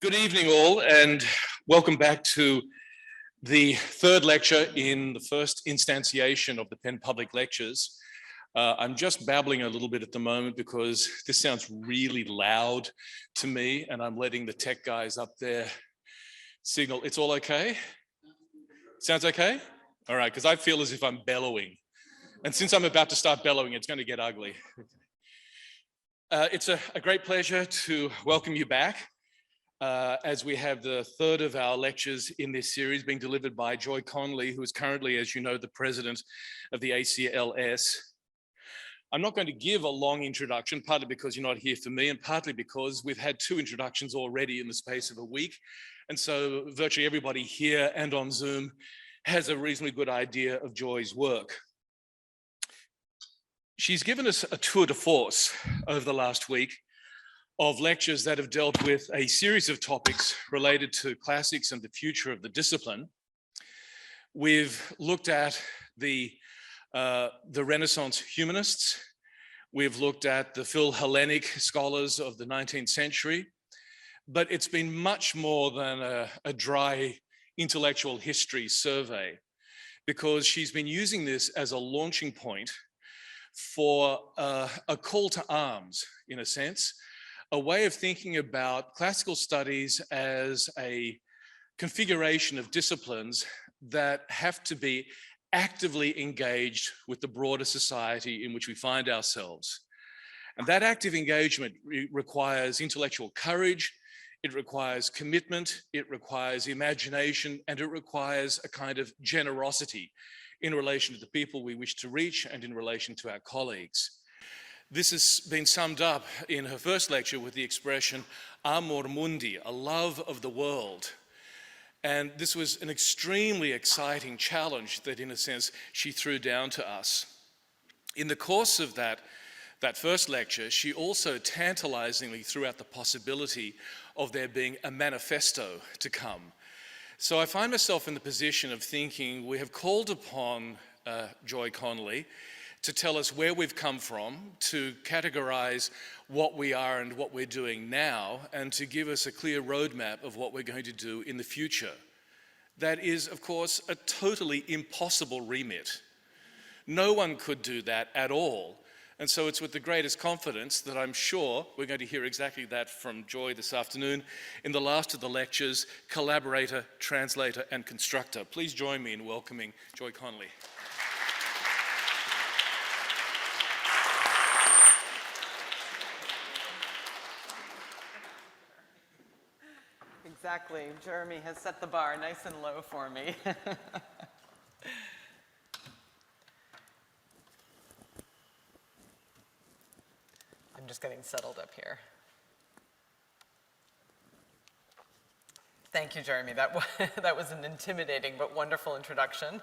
Good evening all, and welcome back to the third lecture in the first instantiation of the Penn Public Lectures. I'm just babbling a little bit at the moment because this sounds really loud to me, and I'm letting the tech guys up there signal. It's all okay? Sounds okay? All right, because I feel as if I'm bellowing. And since I'm about to start bellowing, it's going to get ugly. It's a great pleasure to welcome you back. As we have the third of our lectures in this series being delivered by Joy Connolly, who is currently, as you know, the president of the ACLS. I'm not going to give a long introduction, partly because you're not here for me, and partly because we've had two introductions already in the space of a week. And so virtually everybody here and on Zoom has a reasonably good idea of Joy's work. She's given us a tour de force over the last week of lectures that have dealt with a series of topics related to classics and the future of the discipline. We've looked at the Renaissance humanists. We've looked at the Phil-Hellenic scholars of the 19th century, but it's been much more than a dry intellectual history survey, because she's been using this as a launching point for a call to arms, in a sense, a way of thinking about classical studies as a configuration of disciplines that have to be actively engaged with the broader society in which we find ourselves. And that active engagement requires intellectual courage, it requires commitment, it requires imagination, and it requires a kind of generosity in relation to the people we wish to reach and in relation to our colleagues. This has been summed up in her first lecture with the expression amor mundi, a love of the world. And this was an extremely exciting challenge that, in a sense, she threw down to us. In the course of that first lecture, she also tantalizingly threw out the possibility of there being a manifesto to come. So I find myself in the position of thinking we have called upon Joy Connolly to tell us where we've come from, to categorize what we are and what we're doing now, and to give us a clear roadmap of what we're going to do in the future. That is, of course, a totally impossible remit. No one could do that at all. And so it's with the greatest confidence that I'm sure we're going to hear exactly that from Joy this afternoon in the last of the lectures, Collaborator, Translator, and Constructor. Please join me in welcoming Joy Connolly. Exactly. Jeremy has set the bar nice and low for me. I'm just getting settled up here. Thank you, Jeremy. That was an intimidating but wonderful introduction.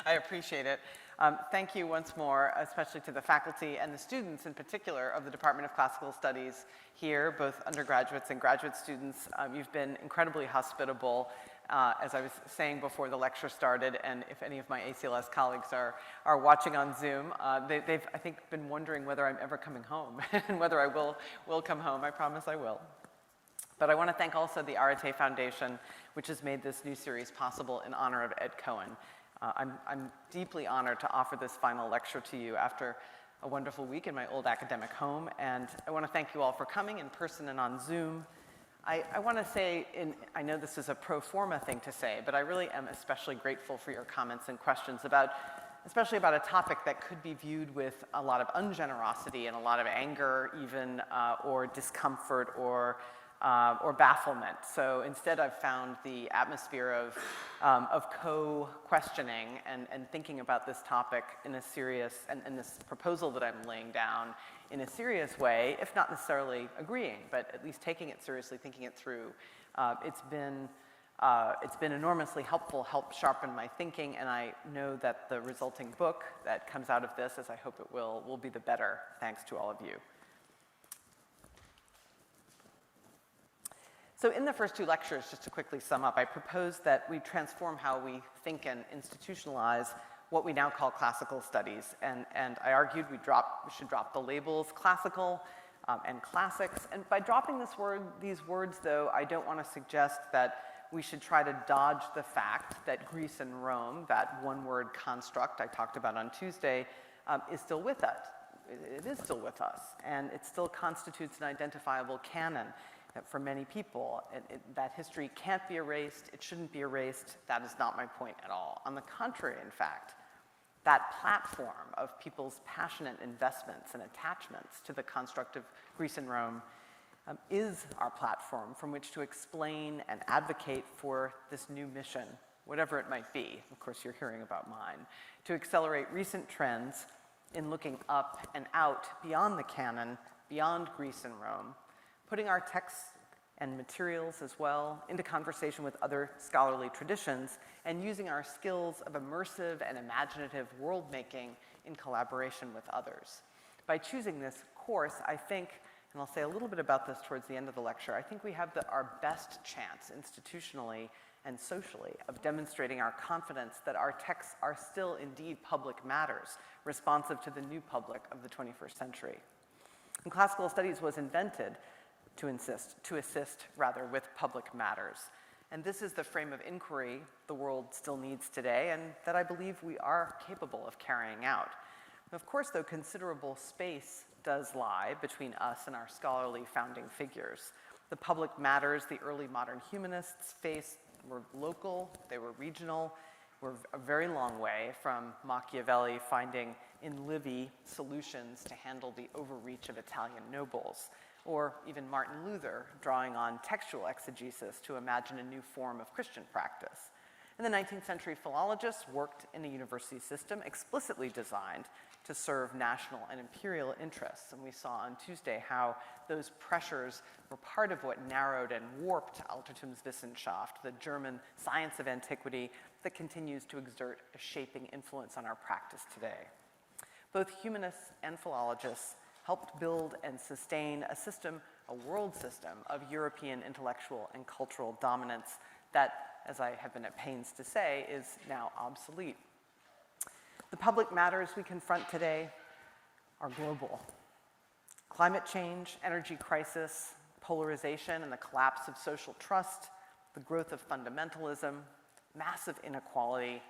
I appreciate it. Thank you once more, especially to the faculty and the students in particular of the Department of Classical Studies here, both undergraduates and graduate students. You've been incredibly hospitable, as I was saying before the lecture started, and if any of my ACLS colleagues are watching on Zoom, they've, I think, been wondering whether I'm ever coming home and whether I will come home. I promise I will. But I want to thank also the Arete Foundation, which has made this new series possible in honor of Ed Cohen. I'm deeply honored to offer this final lecture to you after a wonderful week in my old academic home, and I want to thank you all for coming in person and on Zoom. I want to say, I know this is a pro forma thing to say, but I really am especially grateful for your comments and questions especially about a topic that could be viewed with a lot of ungenerosity and a lot of anger even, or discomfort or bafflement. So instead I've found the atmosphere of co-questioning and thinking about this topic in a serious, and this proposal that I'm laying down in a serious way, if not necessarily agreeing, but at least taking it seriously, thinking it through. It's been enormously helpful, helped sharpen my thinking, and I know that the resulting book that comes out of this, as I hope it will be the better, thanks to all of you. So in the first two lectures, just to quickly sum up, I propose that we transform how we think and institutionalize what we now call classical studies. And I argued we should drop the labels classical, and classics. And by dropping these words, though, I don't want to suggest that we should try to dodge the fact that Greece and Rome, that one-word construct I talked about on Tuesday, is still with us. It is still with us, and it still constitutes an identifiable canon for many people. That history can't be erased, it shouldn't be erased. That is not my point at all. On the contrary, in fact, that platform of people's passionate investments and attachments to the construct of Greece and Rome is our platform from which to explain and advocate for this new mission, whatever it might be. Of course, you're hearing about mine. To accelerate recent trends in looking up and out beyond the canon, beyond Greece and Rome, putting our texts and materials as well into conversation with other scholarly traditions, and using our skills of immersive and imaginative world-making in collaboration with others. By choosing this course, I think, and I'll say a little bit about this towards the end of the lecture, I think we have our best chance institutionally and socially of demonstrating our confidence that our texts are still indeed public matters, responsive to the new public of the 21st century. And classical studies was invented to assist with public matters. And this is the frame of inquiry the world still needs today, and that I believe we are capable of carrying out. Of course, though, considerable space does lie between us and our scholarly founding figures. The public matters the early modern humanists faced were local, they were regional, were a very long way from Machiavelli finding in Livy solutions to handle the overreach of Italian nobles, or even Martin Luther drawing on textual exegesis to imagine a new form of Christian practice. And the 19th century philologists worked in a university system explicitly designed to serve national and imperial interests. And we saw on Tuesday how those pressures were part of what narrowed and warped Altertumswissenschaft, the German science of antiquity that continues to exert a shaping influence on our practice today. Both humanists and philologists helped build and sustain a system, a world system of European intellectual and cultural dominance that, as I have been at pains to say, is now obsolete. The public matters we confront today are global. Climate change, energy crisis, polarization and the collapse of social trust, the growth of fundamentalism, massive inequality,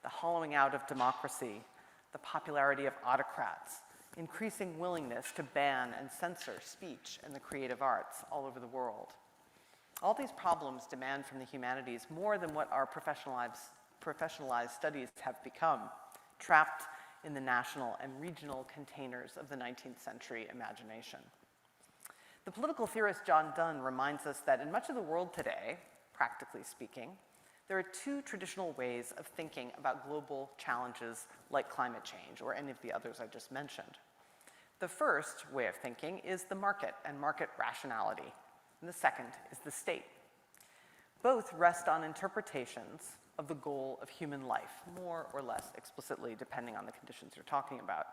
the hollowing out of democracy, the popularity of autocrats, increasing willingness to ban and censor speech and the creative arts all over the world. All these problems demand from the humanities more than what our professionalized studies have become, trapped in the national and regional containers of the 19th century imagination. The political theorist John Donne reminds us that in much of the world today, practically speaking, there are two traditional ways of thinking about global challenges like climate change or any of the others I just mentioned. The first way of thinking is the market and market rationality, and the second is the state. Both rest on interpretations of the goal of human life, more or less explicitly, depending on the conditions you're talking about.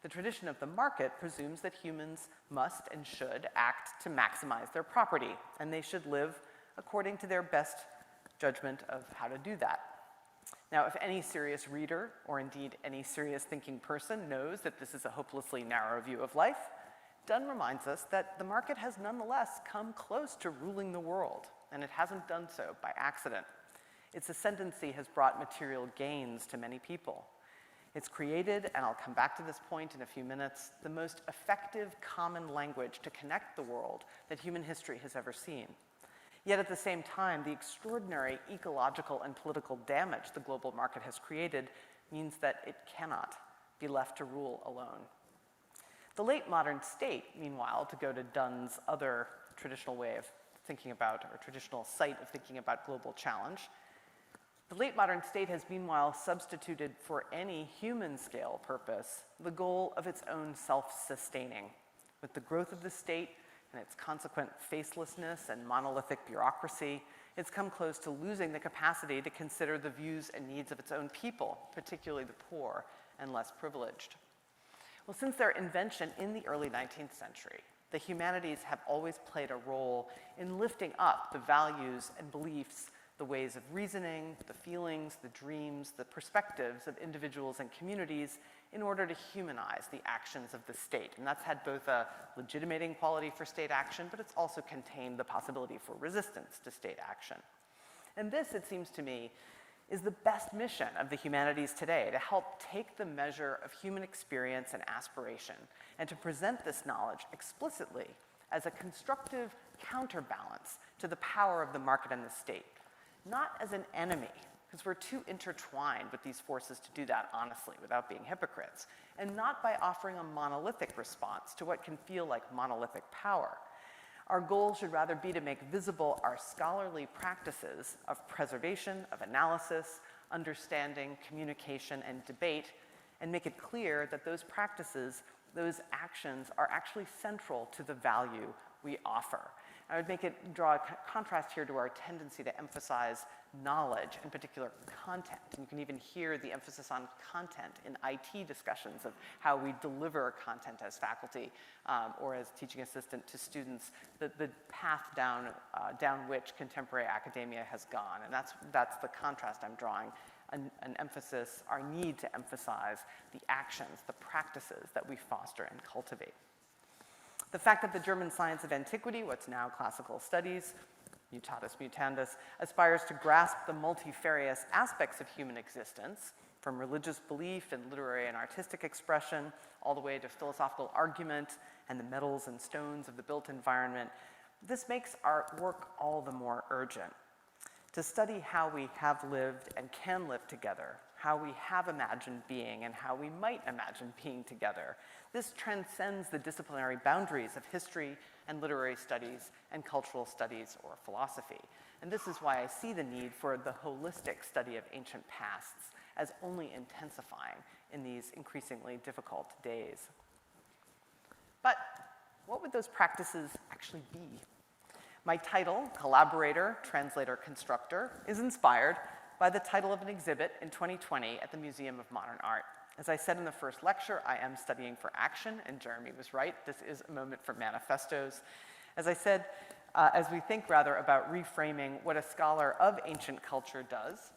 The tradition of the market presumes that humans must and should act to maximize their property, and they should live according to their best judgment of how to do that. Now, if any serious reader, or indeed any serious thinking person, knows that this is a hopelessly narrow view of life, Donne reminds us that the market has nonetheless come close to ruling the world, and it hasn't done so by accident. Its ascendancy has brought material gains to many people. It's created, and I'll come back to this point in a few minutes, the most effective common language to connect the world that human history has ever seen. Yet at the same time, the extraordinary ecological and political damage the global market has created means that it cannot be left to rule alone. The late modern state, meanwhile, to go to Donne's other traditional way of thinking about, or traditional site of thinking about global challenge, the late modern state has meanwhile substituted for any human scale purpose the goal of its own self-sustaining. With the growth of the state and its consequent facelessness and monolithic bureaucracy, it's come close to losing the capacity to consider the views and needs of its own people, particularly the poor and less privileged. Well, since their invention in the early 19th century, the humanities have always played a role in lifting up the values and beliefs the ways of reasoning, the feelings, the dreams, the perspectives of individuals and communities in order to humanize the actions of the state. And that's had both a legitimating quality for state action, but it's also contained the possibility for resistance to state action. And this, it seems to me, is the best mission of the humanities today, to help take the measure of human experience and aspiration and to present this knowledge explicitly as a constructive counterbalance to the power of the market and the state, not as an enemy, because we're too intertwined with these forces to do that honestly without being hypocrites, and not by offering a monolithic response to what can feel like monolithic power. Our goal should rather be to make visible our scholarly practices of preservation, of analysis, understanding, communication, and debate, and make it clear that those practices, those actions, are actually central to the value we offer. I would draw a contrast here to our tendency to emphasize knowledge, in particular content. And you can even hear the emphasis on content in IT discussions of how we deliver content as faculty or as teaching assistant to students, the path down which contemporary academia has gone. And that's the contrast I'm drawing, an emphasis, our need to emphasize the actions, the practices that we foster and cultivate. The fact that the German science of antiquity, what's now classical studies, mutatis mutandis, aspires to grasp the multifarious aspects of human existence, from religious belief and literary and artistic expression, all the way to philosophical argument and the metals and stones of the built environment, this makes our work all the more urgent. To study how we have lived and can live together, how we have imagined being and how we might imagine being together. This transcends the disciplinary boundaries of history and literary studies and cultural studies or philosophy. And this is why I see the need for the holistic study of ancient pasts as only intensifying in these increasingly difficult days. But what would those practices actually be? My title, Collaborator, Translator, Constructor, is inspired by the title of an exhibit in 2020 at the Museum of Modern Art. As I said in the first lecture, I am studying for action, and Jeremy was right. This is a moment for manifestos. As I said, as we think rather about reframing what a scholar of ancient culture does,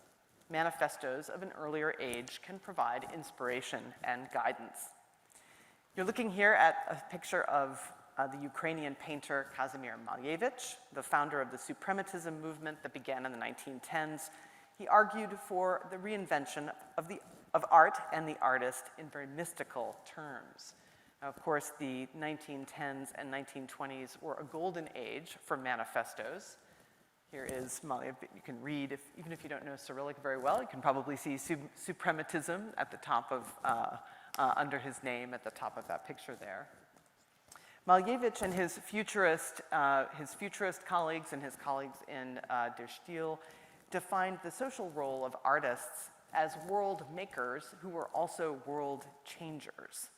manifestos of an earlier age can provide inspiration and guidance. You're looking here at a picture of the Ukrainian painter Kazimir Malevich, the founder of the suprematism movement that began in the 1910s. He argued for the reinvention of art and the artist in very mystical terms. Now, of course, the 1910s and 1920s were a golden age for manifestos. Here is Malevich. You can read, even if you don't know Cyrillic very well, you can probably see suprematism at the top of, under his name at the top of that picture there. Malevich and his futurist colleagues and his colleagues in Der Stil defined the social role of artists as world makers who were also world changers.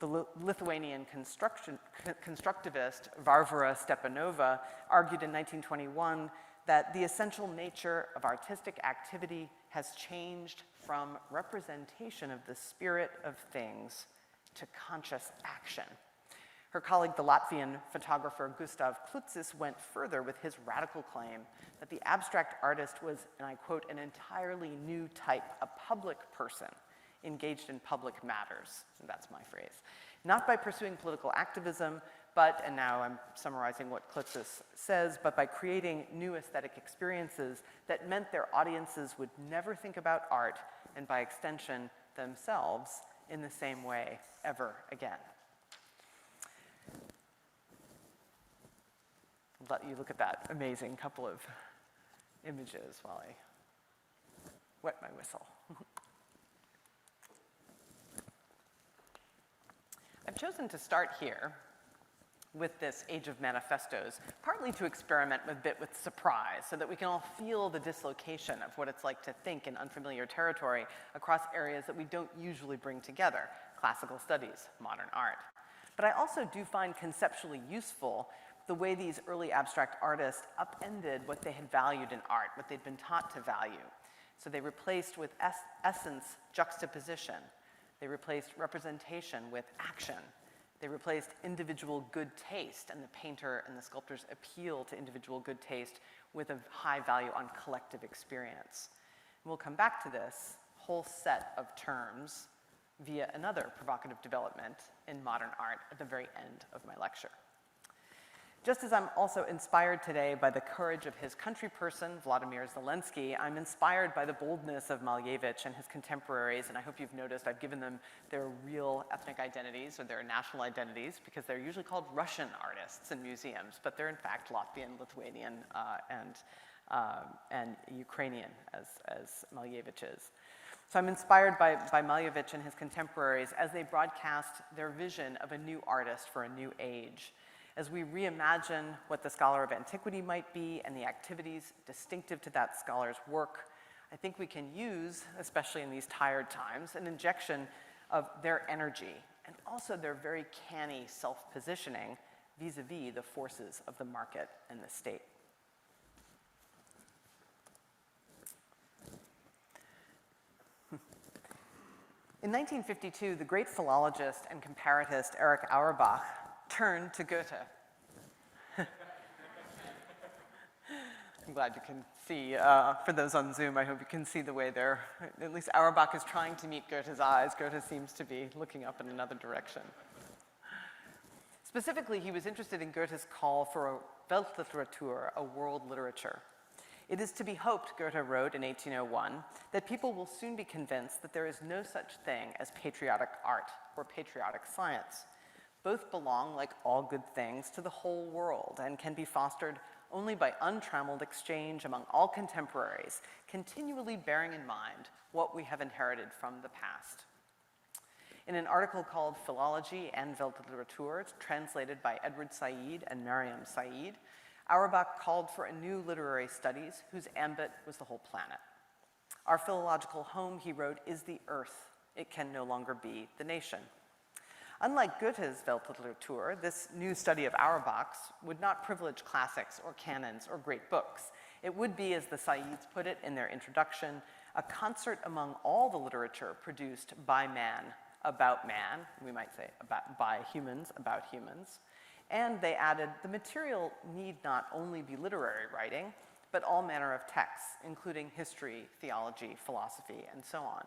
The Lithuanian constructivist Varvara Stepanova argued in 1921 that the essential nature of artistic activity has changed from representation of the spirit of things to conscious action. Her colleague, the Latvian photographer Gustav Klutzis, went further with his radical claim that the abstract artist was, and I quote, an entirely new type, a public person engaged in public matters, and that's my phrase, not by pursuing political activism, but, and now I'm summarizing what Klutzis says, but by creating new aesthetic experiences that meant their audiences would never think about art, and by extension, themselves, in the same way ever again. Let you look at that amazing couple of images while I wet my whistle. I've chosen to start here with this Age of Manifestos, partly to experiment a bit with surprise so that we can all feel the dislocation of what it's like to think in unfamiliar territory across areas that we don't usually bring together, classical studies, modern art. But I also do find conceptually useful the way these early abstract artists upended what they had valued in art, what they'd been taught to value. So they replaced with essence juxtaposition. They replaced representation with action. They replaced individual good taste and the painter and the sculptor's appeal to individual good taste with a high value on collective experience. And we'll come back to this whole set of terms via another provocative development in modern art at the very end of my lecture. Just as I'm also inspired today by the courage of his country person, Vladimir Zelensky, I'm inspired by the boldness of Malevich and his contemporaries, and I hope you've noticed I've given them their real ethnic identities or their national identities, because they're usually called Russian artists in museums, but they're in fact Latvian, Lithuanian, and Ukrainian, as Malevich is. So I'm inspired by Malevich and his contemporaries as they broadcast their vision of a new artist for a new age. As we reimagine what the scholar of antiquity might be and the activities distinctive to that scholar's work, I think we can use, especially in these tired times, an injection of their energy and also their very canny self-positioning vis-a-vis the forces of the market and the state. In 1952, the great philologist and comparatist Erich Auerbach turned to Goethe. I'm glad you can see, for those on Zoom, I hope you can see the way at least Auerbach is trying to meet Goethe's eyes. Goethe seems to be looking up in another direction. Specifically, he was interested in Goethe's call for a Weltliteratur, a world literature. It is to be hoped, Goethe wrote in 1801, that people will soon be convinced that there is no such thing as patriotic art or patriotic science. Both belong, like all good things, to the whole world and can be fostered only by untrammeled exchange among all contemporaries, continually bearing in mind what we have inherited from the past. In an article called Philology and Weltliteratur, translated by Edward Said and Mariam Said, Auerbach called for a new literary studies whose ambit was the whole planet. Our philological home, he wrote, is the earth. It can no longer be the nation. Unlike Goethe's Weltliteratur, this new study of Auerbach's would not privilege classics or canons or great books. It would be, as the Saids put it in their introduction, a concert among all the literature produced by man, about man, we might say by humans, about humans. And they added, the material need not only be literary writing, but all manner of texts, including history, theology, philosophy, and so on.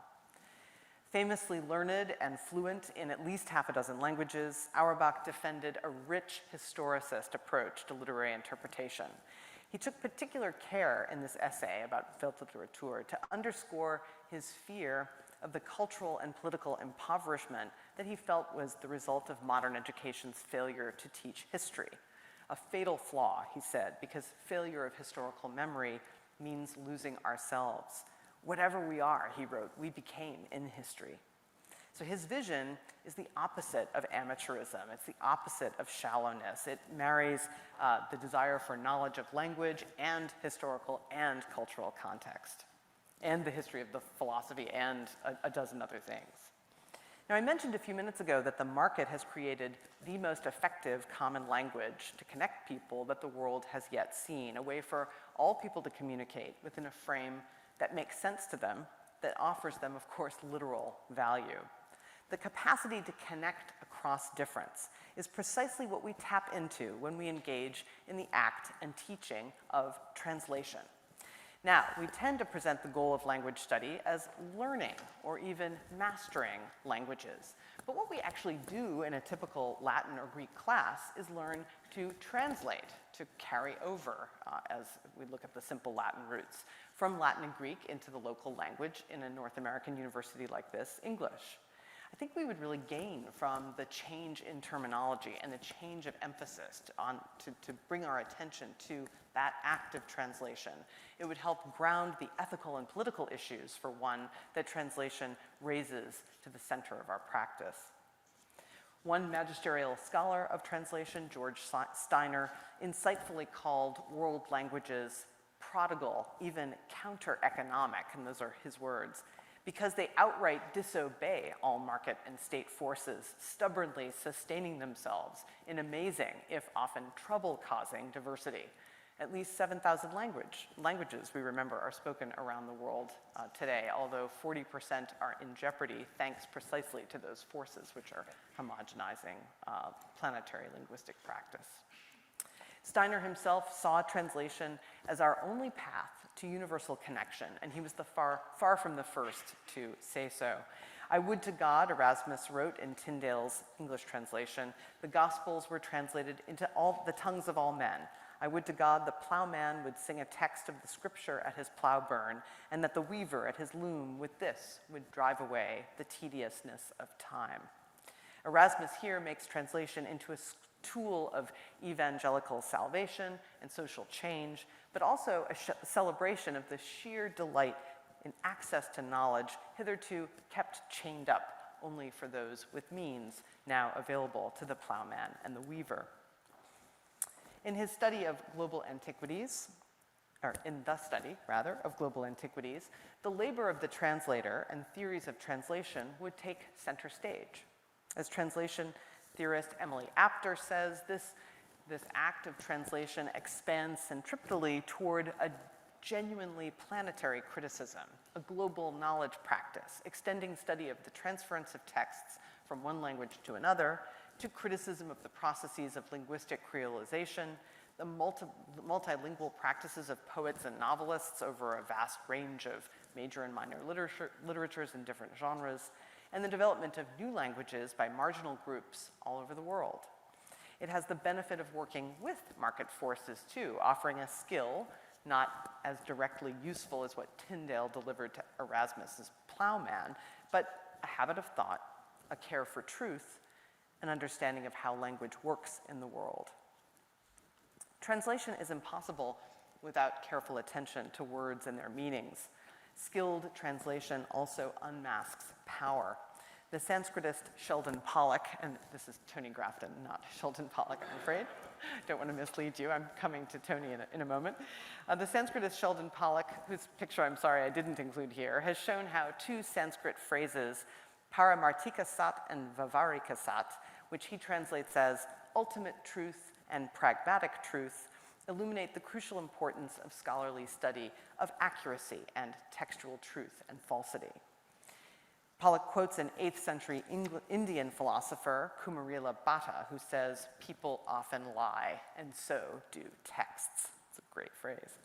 Famously learned and fluent in at least half a dozen languages, Auerbach defended a rich historicist approach to literary interpretation. He took particular care in this essay about Weltliteratur to underscore his fear of the cultural and political impoverishment that he felt was the result of modern education's failure to teach history. A fatal flaw, he said, because failure of historical memory means losing ourselves. Whatever we are, he wrote, we became in history. So his vision is the opposite of amateurism. It's the opposite of shallowness. It marries the desire for knowledge of language and historical and cultural context, and the history of the philosophy and a dozen other things. Now, I mentioned a few minutes ago that the market has created the most effective common language to connect people that the world has yet seen, a way for all people to communicate within a frame that makes sense to them, that offers them, of course, literal value. The capacity to connect across difference is precisely what we tap into when we engage in the act and teaching of translation. Now, we tend to present the goal of language study as learning or even mastering languages. But what we actually do in a typical Latin or Greek class is learn to translate, to carry over, as we look at the simple Latin roots, from Latin and Greek into the local language in a North American university like this, English. I think we would really gain from the change in terminology and the change of emphasis to bring our attention to that act of translation. It would help ground the ethical and political issues, for one, that translation raises to the center of our practice. One magisterial scholar of translation, George Steiner, insightfully called world languages prodigal, even counter-economic, and those are his words, because they outright disobey all market and state forces, stubbornly sustaining themselves in amazing, if often trouble-causing, diversity. At least 7,000 languages, we remember, are spoken around the world today, although 40% are in jeopardy thanks precisely to those forces which are homogenizing planetary linguistic practice. Steiner himself saw translation as our only path to universal connection, and he was far from the first to say so. I would to God, Erasmus wrote in Tyndale's English translation, the Gospels were translated into all the tongues of all men. I would to God the plowman would sing a text of the scripture at his plow burn, and that the weaver at his loom with this would drive away the tediousness of time. Erasmus here makes translation into a tool of evangelical salvation and social change, but also a celebration of the sheer delight in access to knowledge hitherto kept chained up only for those with means now available to the plowman and the weaver. In his study of global antiquities, or in the study, rather, of global antiquities, the labor of the translator and theories of translation would take center stage. As translation theorist Emily Apter says, this act of translation expands centripetally toward a genuinely planetary criticism, a global knowledge practice, extending study of the transference of texts from one language to another, to criticism of the processes of linguistic creolization, the multilingual practices of poets and novelists over a vast range of major and minor literatures in different genres, and the development of new languages by marginal groups all over the world. It has the benefit of working with market forces too, offering a skill not as directly useful as what Tyndale delivered to Erasmus's plowman, but a habit of thought, a care for truth, an understanding of how language works in the world. Translation is impossible without careful attention to words and their meanings. Skilled translation also unmasks power. The Sanskritist Sheldon Pollock, and this is Tony Grafton, not Sheldon Pollock, I'm afraid. Don't want to mislead you. I'm coming to Tony in a moment. The Sanskritist Sheldon Pollock, whose picture I'm sorry I didn't include here, has shown how two Sanskrit phrases, paramartika sat and vavarika sat, which he translates as ultimate truth and pragmatic truth, illuminate the crucial importance of scholarly study of accuracy and textual truth and falsity. Pollock quotes an 8th century Indian philosopher, Kumarila Bhatta, who says, people often lie, and so do texts. It's a great phrase.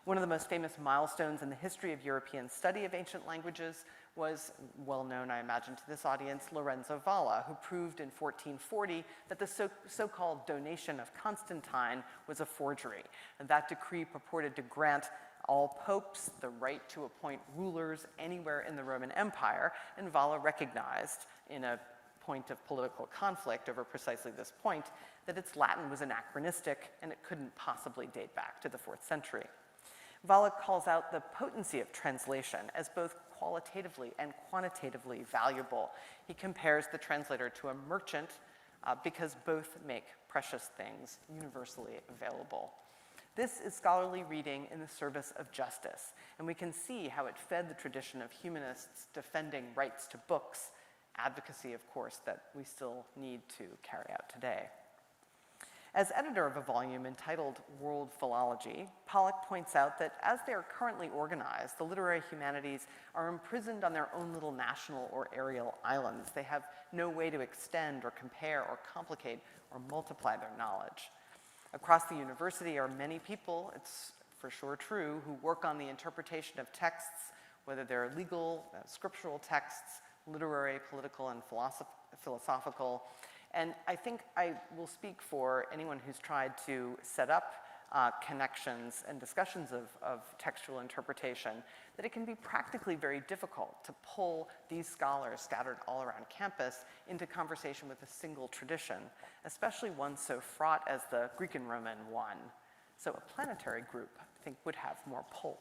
One of the most famous milestones in the history of European study of ancient languages was well known, I imagine, to this audience, Lorenzo Valla, who proved in 1440 that the so-called donation of Constantine was a forgery. And that decree purported to grant all popes the right to appoint rulers anywhere in the Roman Empire, and Valla recognized in a point of political conflict over precisely this point that its Latin was anachronistic and it couldn't possibly date back to the 4th century. Valla calls out the potency of translation as both qualitatively and quantitatively valuable. He compares the translator to a merchant because both make precious things universally available. This is scholarly reading in the service of justice, and we can see how it fed the tradition of humanists defending rights to books, advocacy, of course, that we still need to carry out today. As editor of a volume entitled World Philology, Pollock points out that as they are currently organized, the literary humanities are imprisoned on their own little national or aerial islands. They have no way to extend or compare or complicate or multiply their knowledge. Across the university are many people, it's for sure true, who work on the interpretation of texts, whether they're legal, scriptural texts, literary, political, and philosophical. And I think I will speak for anyone who's tried to set up connections and discussions of textual interpretation, that it can be practically very difficult to pull these scholars scattered all around campus into conversation with a single tradition, especially one so fraught as the Greek and Roman one. So a planetary group, I think, would have more pull.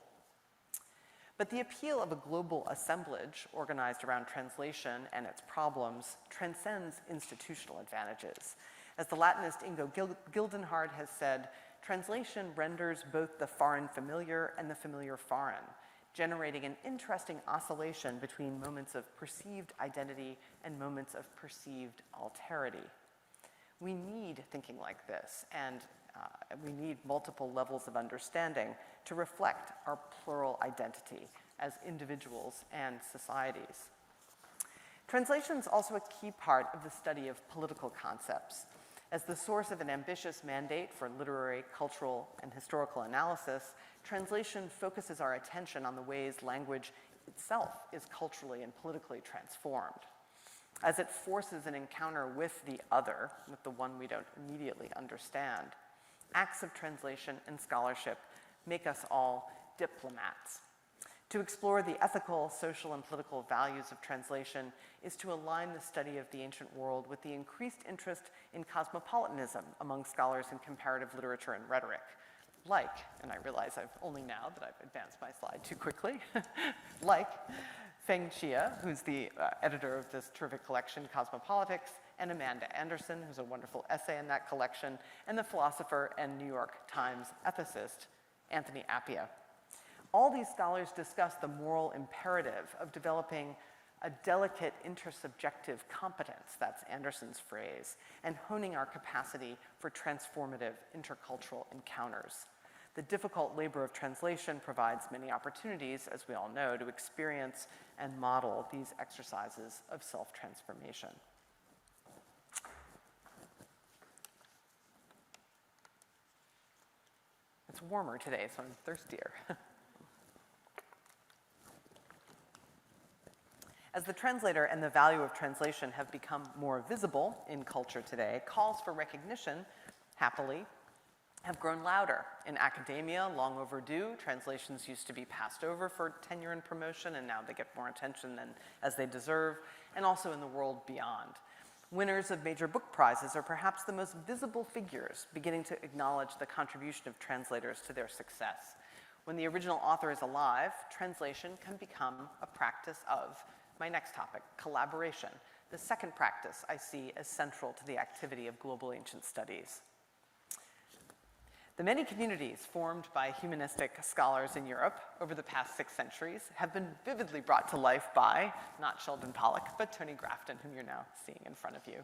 But the appeal of a global assemblage organized around translation and its problems transcends institutional advantages. As the Latinist Ingo Gildenhard has said, translation renders both the foreign familiar and the familiar foreign, generating an interesting oscillation between moments of perceived identity and moments of perceived alterity. We need thinking like this, and We need multiple levels of understanding to reflect our plural identity as individuals and societies. Translation is also a key part of the study of political concepts. As the source of an ambitious mandate for literary, cultural, and historical analysis, translation focuses our attention on the ways language itself is culturally and politically transformed. As it forces an encounter with the other, with the one we don't immediately understand, acts of translation and scholarship make us all diplomats. To explore the ethical, social, and political values of translation is to align the study of the ancient world with the increased interest in cosmopolitanism among scholars in comparative literature and rhetoric. Like, and I realize I've only now that I've advanced my slide too quickly, like Feng Chia, who's the editor of this terrific collection, Cosmopolitics, and Amanda Anderson, who's a wonderful essay in that collection, and the philosopher and New York Times ethicist, Anthony Appiah. All these scholars discuss the moral imperative of developing a delicate intersubjective competence, that's Anderson's phrase, and honing our capacity for transformative intercultural encounters. The difficult labor of translation provides many opportunities, as we all know, to experience and model these exercises of self-transformation. It's warmer today, so I'm thirstier. As the translator and the value of translation have become more visible in culture today, calls for recognition, happily, have grown louder. In academia, long overdue, translations used to be passed over for tenure and promotion, and now they get more attention than as they deserve, and also in the world beyond. Winners of major book prizes are perhaps the most visible figures, beginning to acknowledge the contribution of translators to their success. When the original author is alive, translation can become a practice of my next topic, collaboration, the second practice I see as central to the activity of global ancient studies. The many communities formed by humanistic scholars in Europe over the past 6 centuries have been vividly brought to life by, not Sheldon Pollock, but Tony Grafton, whom you're now seeing in front of you.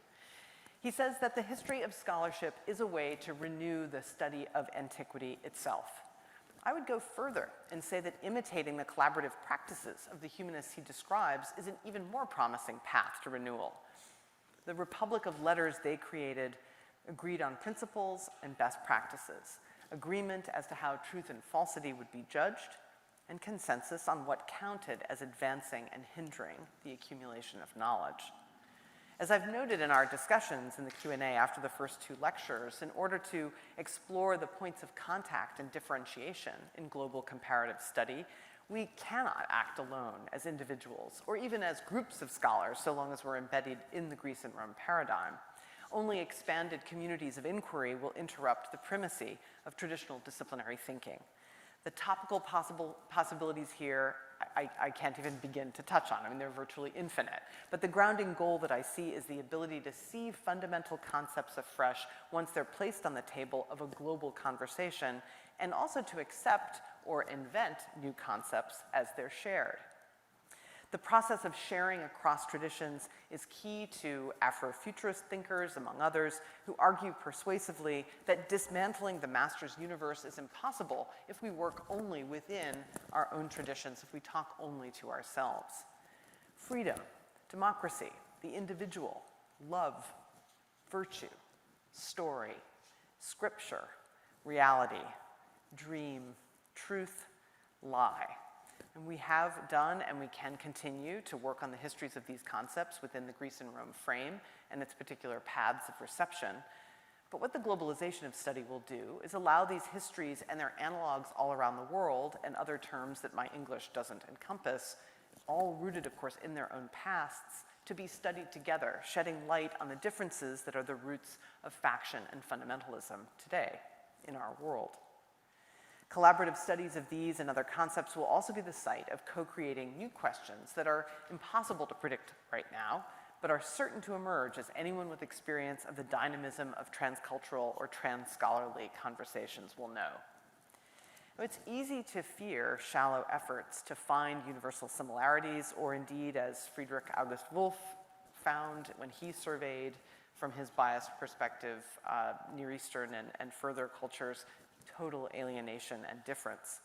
He says that the history of scholarship is a way to renew the study of antiquity itself. I would go further and say that imitating the collaborative practices of the humanists he describes is an even more promising path to renewal. The republic of letters they created agreed on principles and best practices, agreement as to how truth and falsity would be judged, and consensus on what counted as advancing and hindering the accumulation of knowledge. As I've noted in our discussions in the Q&A after the first 2 lectures, in order to explore the points of contact and differentiation in global comparative study, we cannot act alone as individuals or even as groups of scholars so long as we're embedded in the Greece and Rome paradigm. Only expanded communities of inquiry will interrupt the primacy of traditional disciplinary thinking. The topical possibilities here, I can't even begin to touch on. I mean, they're virtually infinite. But the grounding goal that I see is the ability to see fundamental concepts afresh once they're placed on the table of a global conversation, and also to accept or invent new concepts as they're shared. The process of sharing across traditions is key to Afrofuturist thinkers, among others, who argue persuasively that dismantling the master's universe is impossible if we work only within our own traditions, if we talk only to ourselves. Freedom, democracy, the individual, love, virtue, story, scripture, reality, dream, truth, lie. And we have done and we can continue to work on the histories of these concepts within the Greece and Rome frame and its particular paths of reception. But what the globalization of study will do is allow these histories and their analogs all around the world, and other terms that my English doesn't encompass, all rooted, of course, in their own pasts, to be studied together, shedding light on the differences that are the roots of faction and fundamentalism today in our world. Collaborative studies of these and other concepts will also be the site of co-creating new questions that are impossible to predict right now, but are certain to emerge as anyone with experience of the dynamism of transcultural or trans-scholarly conversations will know. It's easy to fear shallow efforts to find universal similarities, or indeed, as Friedrich August Wolff found when he surveyed from his biased perspective, Near Eastern and further cultures, total alienation and difference.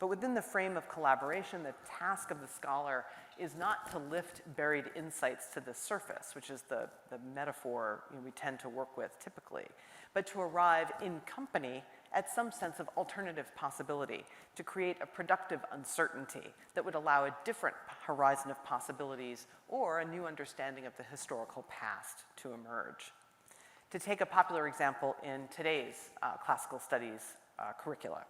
But within the frame of collaboration, the task of the scholar is not to lift buried insights to the surface, which is the metaphor we tend to work with typically, but to arrive in company at some sense of alternative possibility, to create a productive uncertainty that would allow a different horizon of possibilities or a new understanding of the historical past to emerge. To take a popular example in today's classical studies curricula,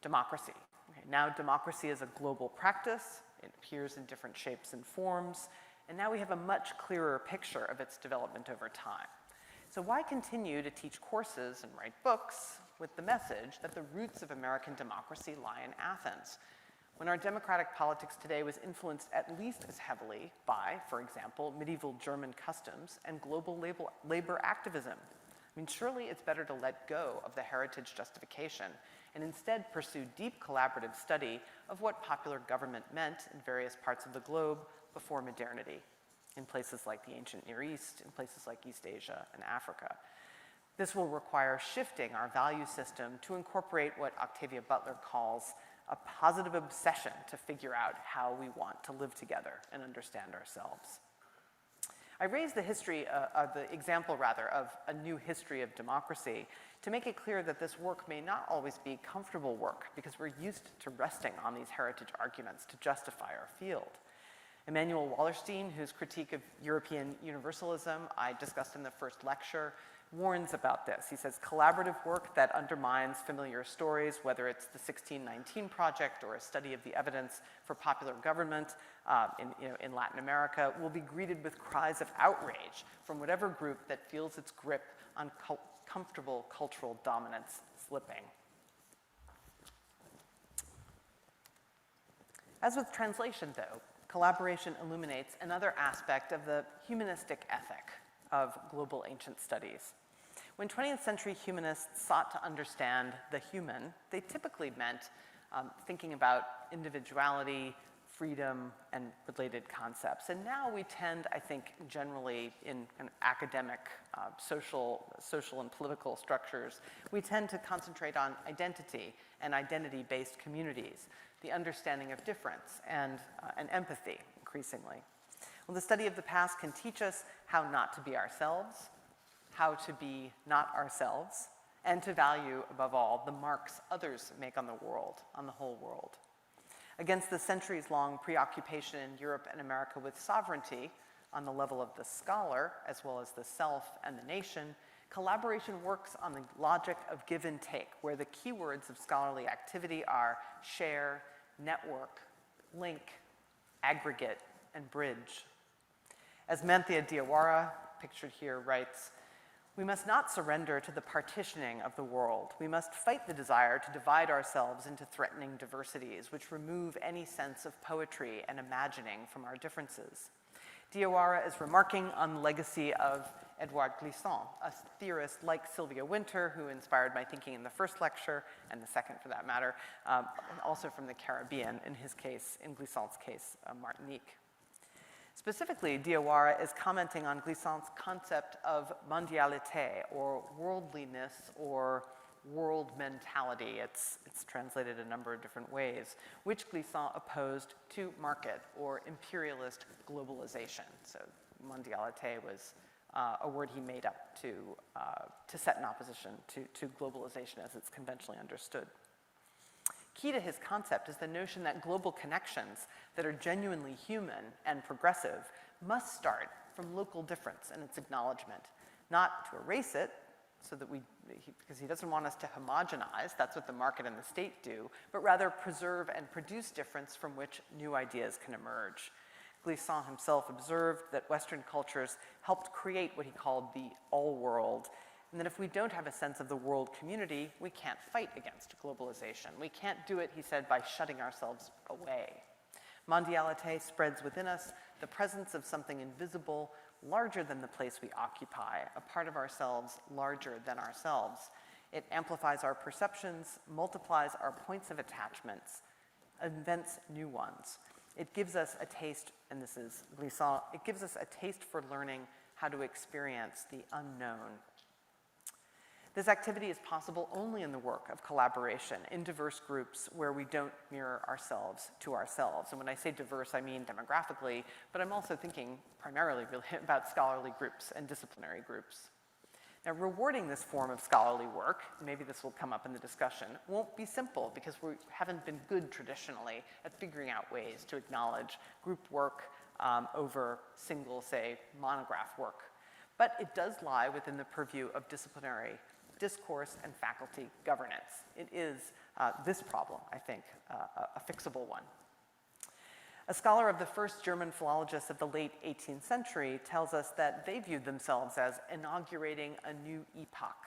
democracy. Okay, now democracy is a global practice. It appears in different shapes and forms, and now we have a much clearer picture of its development over time. So why continue to teach courses and write books with the message that the roots of American democracy lie in Athens, when our democratic politics today was influenced at least as heavily by, for example, medieval German customs and global labor activism? I mean, surely it's better to let go of the heritage justification and instead pursue deep collaborative study of what popular government meant in various parts of the globe before modernity, in places like the ancient Near East, in places like East Asia and Africa. This will require shifting our value system to incorporate what Octavia Butler calls a positive obsession to figure out how we want to live together and understand ourselves. I raised the example of a new history of democracy to make it clear that this work may not always be comfortable work because we're used to resting on these heritage arguments to justify our field. Emanuel Wallerstein, whose critique of European universalism I discussed in the first lecture, warns about this. He says collaborative work that undermines familiar stories, whether it's the 1619 Project or a study of the evidence for popular government in Latin America, will be greeted with cries of outrage from whatever group that feels its grip on comfortable cultural dominance slipping. As with translation, though, collaboration illuminates another aspect of the humanistic ethic of global ancient studies. When 20th century humanists sought to understand the human, they typically meant thinking about individuality, freedom, and related concepts. And now we tend, I think, generally in kind of academic, social and political structures, we tend to concentrate on identity and identity-based communities, the understanding of difference and empathy, increasingly. Well, the study of the past can teach us how not to be ourselves, how to be not ourselves, and to value, above all, the marks others make on the world, on the whole world. Against the centuries-long preoccupation in Europe and America with sovereignty on the level of the scholar, as well as the self and the nation, collaboration works on the logic of give and take, where the keywords of scholarly activity are share, network, link, aggregate, and bridge. As Manthia Diawara, pictured here, writes, "We must not surrender to the partitioning of the world. We must fight the desire to divide ourselves into threatening diversities, which remove any sense of poetry and imagining from our differences." Diawara is remarking on the legacy of Edouard Glissant, a theorist like Sylvia Wynter, who inspired my thinking in the first lecture, and the second for that matter, also from the Caribbean, in his case, in Glissant's case, Martinique. Specifically, Diawara is commenting on Glissant's concept of mondialité, or worldliness, or world mentality. It's translated a number of different ways, which Glissant opposed to market or imperialist globalization. So mondialité was a word he made up to set in opposition to globalization as it's conventionally understood. Key to his concept is the notion that global connections that are genuinely human and progressive must start from local difference and its acknowledgement, not to erase it, so that because he doesn't want us to homogenize, that's what the market and the state do, but rather preserve and produce difference from which new ideas can emerge. Glissant himself observed that Western cultures helped create what he called the all-world, and that if we don't have a sense of the world community, we can't fight against globalization. We can't do it, he said, by shutting ourselves away. Mondialité spreads within us the presence of something invisible, larger than the place we occupy, a part of ourselves larger than ourselves. It amplifies our perceptions, multiplies our points of attachments, invents new ones. It gives us a taste, and this is Glissant, it gives us a taste for learning how to experience the unknown. This activity is possible only in the work of collaboration in diverse groups where we don't mirror ourselves to ourselves. And when I say diverse, I mean demographically, but I'm also thinking primarily really about scholarly groups and disciplinary groups. Now, rewarding this form of scholarly work, maybe this will come up in the discussion, won't be simple because we haven't been good traditionally at figuring out ways to acknowledge group work over single, say, monograph work. But it does lie within the purview of disciplinary discourse and faculty governance. It is this problem, I think, a fixable one. A scholar of the first German philologists of the late 18th century tells us that they viewed themselves as inaugurating a new epoch.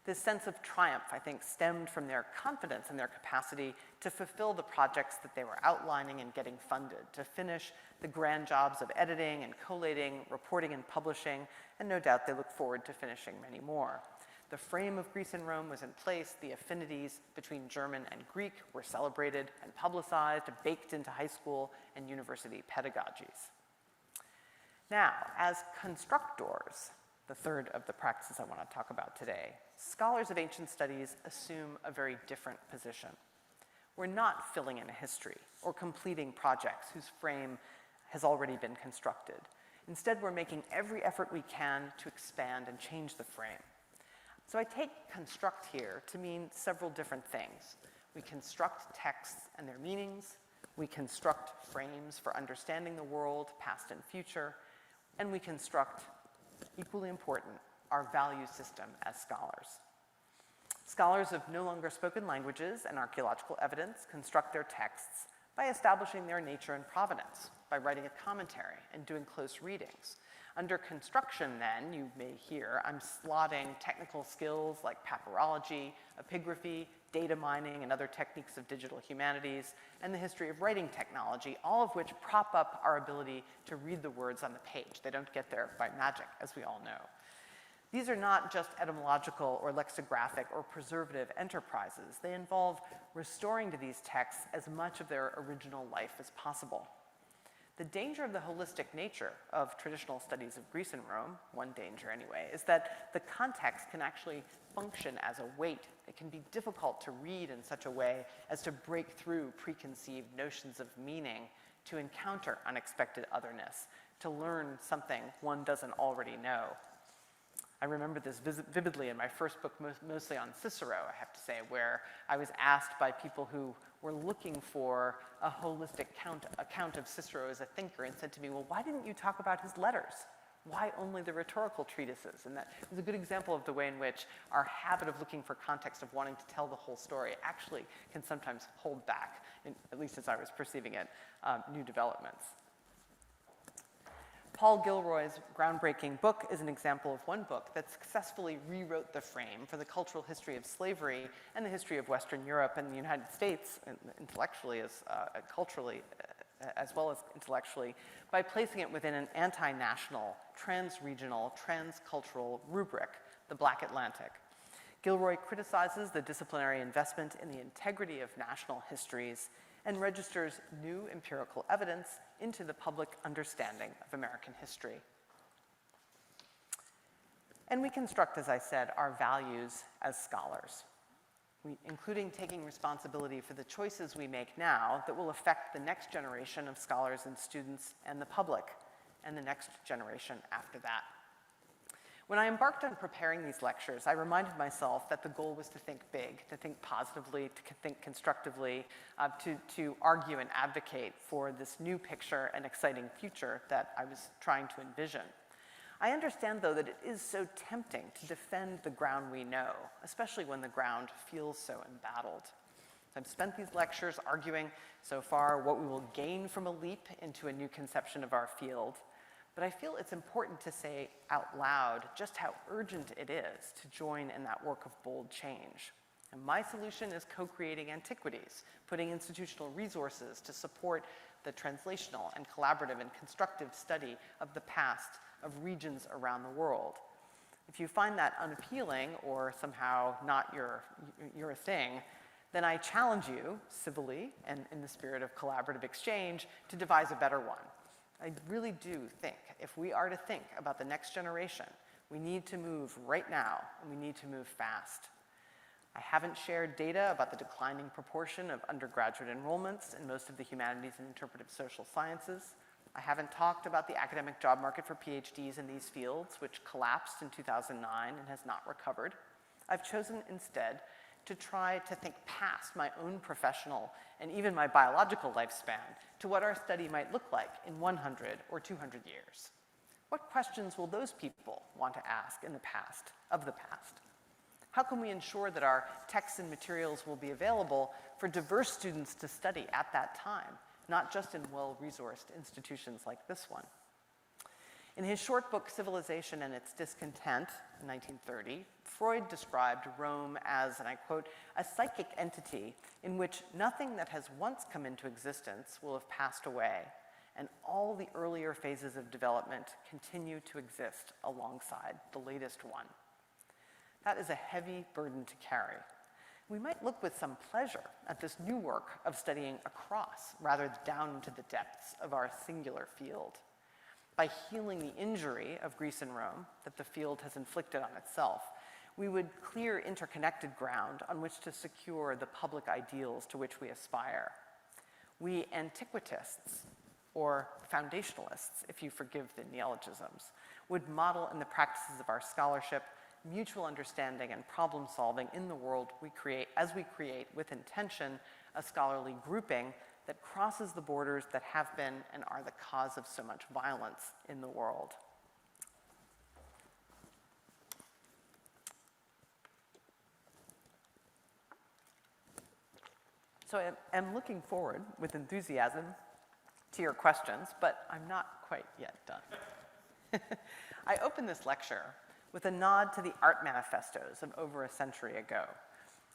This sense of triumph, I think, stemmed from their confidence in their capacity to fulfill the projects that they were outlining and getting funded, to finish the grand jobs of editing and collating, reporting and publishing, and no doubt they look forward to finishing many more. The frame of Greece and Rome was in place. The affinities between German and Greek were celebrated and publicized, baked into high school and university pedagogies. Now, as constructors, the third of the practices I want to talk about today, scholars of ancient studies assume a very different position. We're not filling in a history or completing projects whose frame has already been constructed. Instead, we're making every effort we can to expand and change the frame. So I take construct here to mean several different things. We construct texts and their meanings. We construct frames for understanding the world, past and future. And we construct, equally important, our value system as scholars. Scholars of no longer spoken languages and archaeological evidence construct their texts by establishing their nature and provenance, by writing a commentary and doing close readings. Under construction, then, you may hear, I'm slotting technical skills like papyrology, epigraphy, data mining, and other techniques of digital humanities, and the history of writing technology, all of which prop up our ability to read the words on the page. They don't get there by magic, as we all know. These are not just etymological or lexicographic or preservative enterprises. They involve restoring to these texts as much of their original life as possible. The danger of the holistic nature of traditional studies of Greece and Rome, one danger anyway, is that the context can actually function as a weight. It can be difficult to read in such a way as to break through preconceived notions of meaning, to encounter unexpected otherness, to learn something one doesn't already know. I remember this vividly in my first book, mostly on Cicero, I have to say, where I was asked by people who were looking for a holistic account of Cicero as a thinker and said to me, well, why didn't you talk about his letters? Why only the rhetorical treatises? And that was a good example of the way in which our habit of looking for context, of wanting to tell the whole story, actually can sometimes hold back, at least as I was perceiving it, new developments. Paul Gilroy's groundbreaking book is an example of one book that successfully rewrote the frame for the cultural history of slavery and the history of Western Europe and the United States, intellectually as culturally as well as intellectually, by placing it within an anti-national, trans-regional, trans-cultural rubric, the Black Atlantic. Gilroy criticizes the disciplinary investment in the integrity of national histories and registers new empirical evidence into the public understanding of American history. And we construct, as I said, our values as scholars, including taking responsibility for the choices we make now that will affect the next generation of scholars and students and the public, and the next generation after that. When I embarked on preparing these lectures, I reminded myself that the goal was to think big, to think positively, to think constructively, to argue and advocate for this new picture and exciting future that I was trying to envision. I understand, though, that it is so tempting to defend the ground we know, especially when the ground feels so embattled. I've spent these lectures arguing so far what we will gain from a leap into a new conception of our field. But I feel it's important to say out loud just how urgent it is to join in that work of bold change. And my solution is co-creating antiquities, putting institutional resources to support the translational and collaborative and constructive study of the past of regions around the world. If you find that unappealing or somehow not your thing, then I challenge you, civilly and in the spirit of collaborative exchange, to devise a better one. I really do think if we are to think about the next generation, we need to move right now, and we need to move fast. I haven't shared data about the declining proportion of undergraduate enrollments in most of the humanities and interpretive social sciences. I haven't talked about the academic job market for PhDs in these fields, which collapsed in 2009 and has not recovered. I've chosen instead to try to think past my own professional and even my biological lifespan to what our study might look like in 100 or 200 years. What questions will those people want to ask in the past, of the past? How can we ensure that our texts and materials will be available for diverse students to study at that time, not just in well-resourced institutions like this one? In his short book, Civilization and Its Discontent, in 1930, Freud described Rome as, and I quote, a psychic entity in which nothing that has once come into existence will have passed away, and all the earlier phases of development continue to exist alongside the latest one. That is a heavy burden to carry. We might look with some pleasure at this new work of studying across rather down to the depths of our singular field. By healing the injury of Greece and Rome that the field has inflicted on itself, we would clear interconnected ground on which to secure the public ideals to which we aspire. We antiquitists, or foundationalists, if you forgive the neologisms, would model in the practices of our scholarship mutual understanding and problem solving in the world we create, as we create with intention a scholarly grouping that crosses the borders that have been and are the cause of so much violence in the world. So I am looking forward with enthusiasm to your questions, but I'm not quite yet done. I open this lecture with a nod to the art manifestos of over a century ago.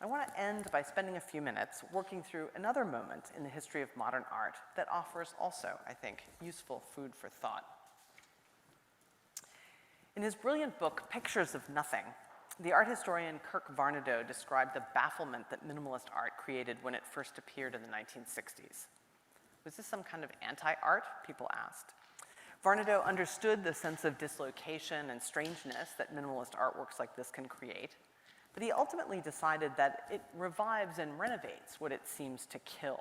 I want to end by spending a few minutes working through another moment in the history of modern art that offers also, I think, useful food for thought. In his brilliant book, Pictures of Nothing, the art historian Kirk Varnedoe described the bafflement that minimalist art created when it first appeared in the 1960s. Was this some kind of anti-art? People asked. Varnedoe understood the sense of dislocation and strangeness that minimalist artworks like this can create, but he ultimately decided that it revives and renovates what it seems to kill.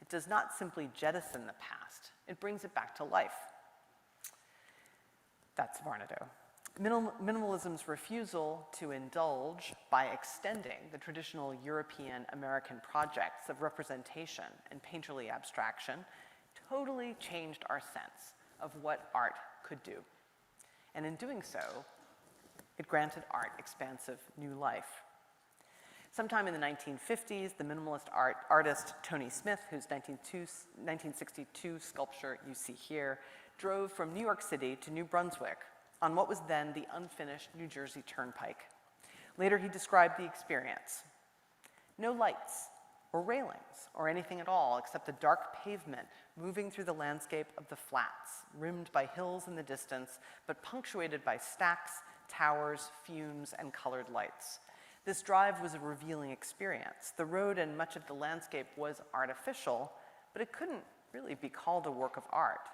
It does not simply jettison the past, it brings it back to life. That's Varnedoe. Minimalism's refusal to indulge by extending the traditional European-American projects of representation and painterly abstraction totally changed our sense of what art could do. And in doing so, it granted art expansive new life. Sometime in the 1950s, the minimalist artist Tony Smith, whose 1962 sculpture you see here, drove from New York City to New Brunswick on what was then the unfinished New Jersey Turnpike. Later, he described the experience. No lights or railings or anything at all except the dark pavement moving through the landscape of the flats, rimmed by hills in the distance, but punctuated by stacks, towers, fumes, and colored lights. This drive was a revealing experience. The road and much of the landscape was artificial, but it couldn't really be called a work of art.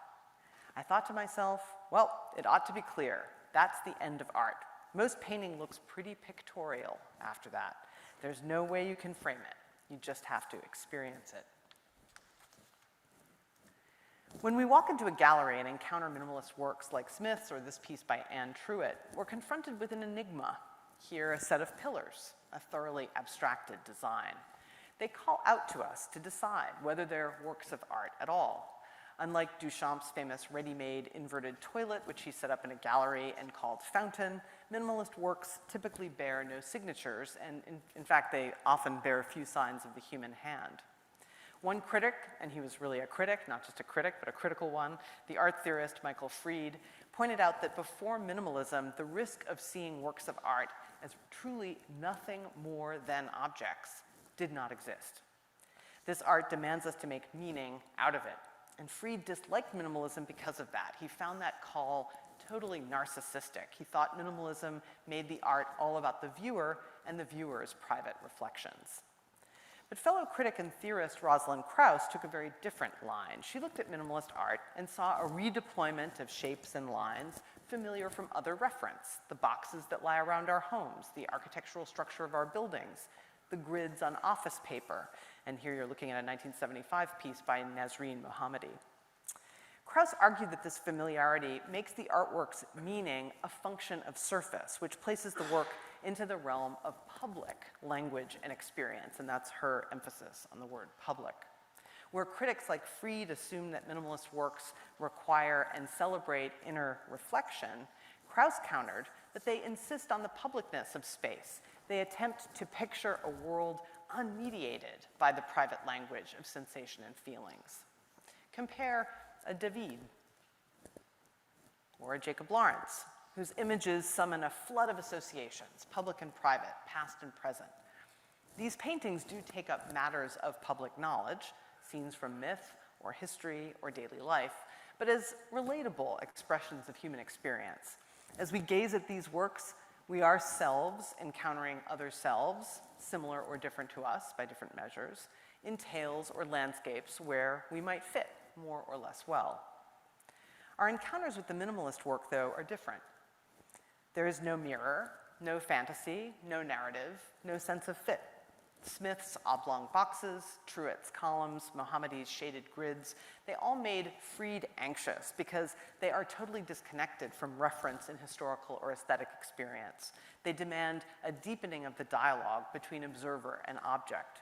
I thought to myself, well, it ought to be clear, that's the end of art. Most painting looks pretty pictorial after that. There's no way you can frame it. You just have to experience it. When we walk into a gallery and encounter minimalist works like Smith's or this piece by Anne Truitt, we're confronted with an enigma. Here, a set of pillars, a thoroughly abstracted design. They call out to us to decide whether they're works of art at all. Unlike Duchamp's famous ready-made inverted toilet, which he set up in a gallery and called Fountain, minimalist works typically bear no signatures, and in fact, they often bear few signs of the human hand. One critic, and he was really a critic, not just a critic, but a critical one, the art theorist Michael Fried, pointed out that before minimalism, the risk of seeing works of art as truly nothing more than objects did not exist. This art demands us to make meaning out of it. And Fried disliked minimalism because of that. He found that call totally narcissistic. He thought minimalism made the art all about the viewer and the viewer's private reflections. But fellow critic and theorist Rosalind Krauss took a very different line. She looked at minimalist art and saw a redeployment of shapes and lines familiar from other reference, the boxes that lie around our homes, the architectural structure of our buildings, the grids on office paper. And here you're looking at a 1975 piece by Nasreen Mohammadi. Krauss argued that this familiarity makes the artwork's meaning a function of surface, which places the work into the realm of public language and experience, and that's her emphasis on the word public. Where critics like Fried assume that minimalist works require and celebrate inner reflection, Krauss countered that they insist on the publicness of space. They attempt to picture a world unmediated by the private language of sensation and feelings. Compare a David or a Jacob Lawrence, whose images summon a flood of associations, public and private, past and present. These paintings do take up matters of public knowledge, scenes from myth or history or daily life, but as relatable expressions of human experience. As we gaze at these works, we ourselves encountering other selves, similar or different to us by different measures, in tales or landscapes where we might fit more or less well. Our encounters with the minimalist work, though, are different. There is no mirror, no fantasy, no narrative, no sense of fit. Smith's oblong boxes, Truett's columns, Mohammadi's shaded grids, they all made Fried anxious because they are totally disconnected from reference in historical or aesthetic experience. They demand a deepening of the dialogue between observer and object.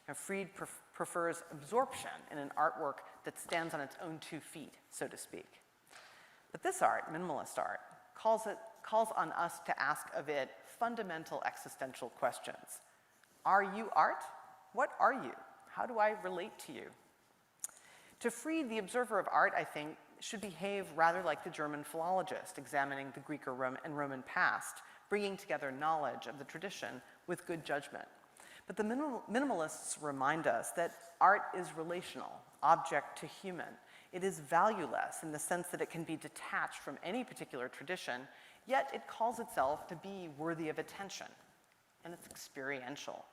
Now, Fried prefers absorption in an artwork that stands on its own 2 feet, so to speak. But this art, minimalist art, calls on us to ask of it fundamental existential questions. Are you art? What are you? How do I relate to you? To Fried, the observer of art, I think, should behave rather like the German philologist examining the Greek and Roman past, bringing together knowledge of the tradition with good judgment. But the minimalists remind us that art is relational, object to human. It is valueless in the sense that it can be detached from any particular tradition, yet it calls itself to be worthy of attention, and it's experiential.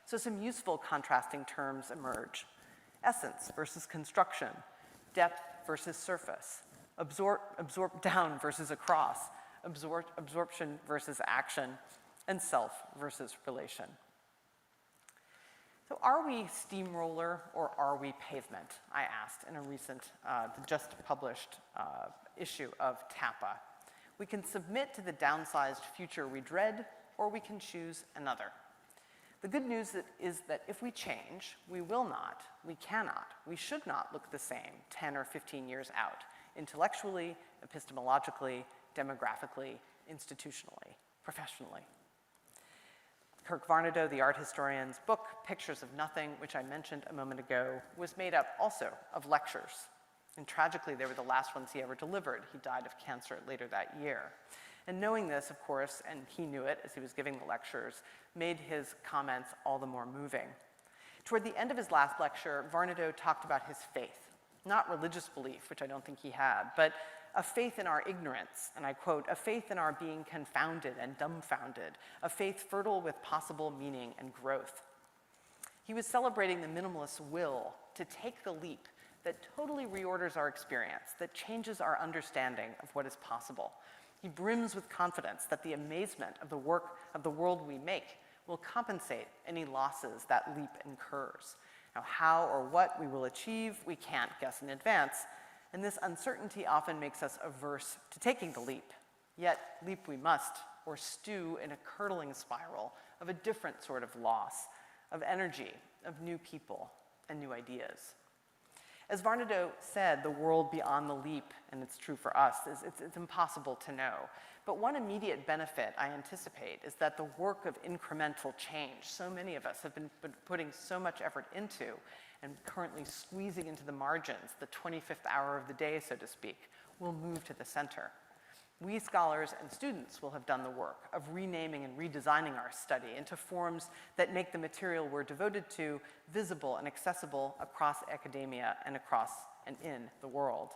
So some useful contrasting terms emerge. Essence versus construction, depth versus surface, absorb down versus across, absorption versus action, and self versus relation. So are we steamroller or are we pavement? I asked in a recent, just published issue of TAPA. We can submit to the downsized future we dread, or we can choose another. The good news is that if we change, we will not, we cannot, we should not look the same 10 or 15 years out, intellectually, epistemologically, demographically, institutionally, professionally. Kirk Varnado, the art historian's book, Pictures of Nothing, which I mentioned a moment ago, was made up also of lectures. And tragically, they were the last ones he ever delivered. He died of cancer later that year. And knowing this, of course, and he knew it as he was giving the lectures, made his comments all the more moving. Toward the end of his last lecture, Varnado talked about his faith, not religious belief, which I don't think he had, but a faith in our ignorance, and I quote, a faith in our being confounded and dumbfounded, a faith fertile with possible meaning and growth. He was celebrating the minimalist's will to take the leap that totally reorders our experience, that changes our understanding of what is possible. He brims with confidence that the amazement of the work of the world we make will compensate any losses that leap incurs. Now, how or what we will achieve, we can't guess in advance, and this uncertainty often makes us averse to taking the leap. Yet, leap we must, or stew in a curdling spiral of a different sort of loss, of energy, of new people, and new ideas. As Varnado said, the world beyond the leap, and it's true for us, it's impossible to know. But one immediate benefit I anticipate is that the work of incremental change, so many of us have been putting so much effort into and currently squeezing into the margins, the 25th hour of the day, so to speak, will move to the center. We scholars and students will have done the work of renaming and redesigning our study into forms that make the material we're devoted to visible and accessible across academia and across and in the world.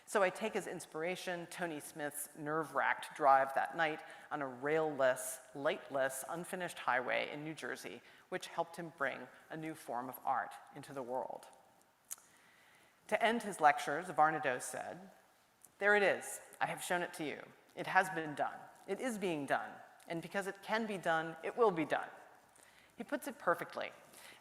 So I take as inspiration Tony Smith's nerve-wracked drive that night on a rail-less, lightless, unfinished highway in New Jersey, which helped him bring a new form of art into the world. To end his lectures, Varnadoe said, "There it is. I have shown it to you. It has been done. It is being done. And because it can be done, it will be done." He puts it perfectly.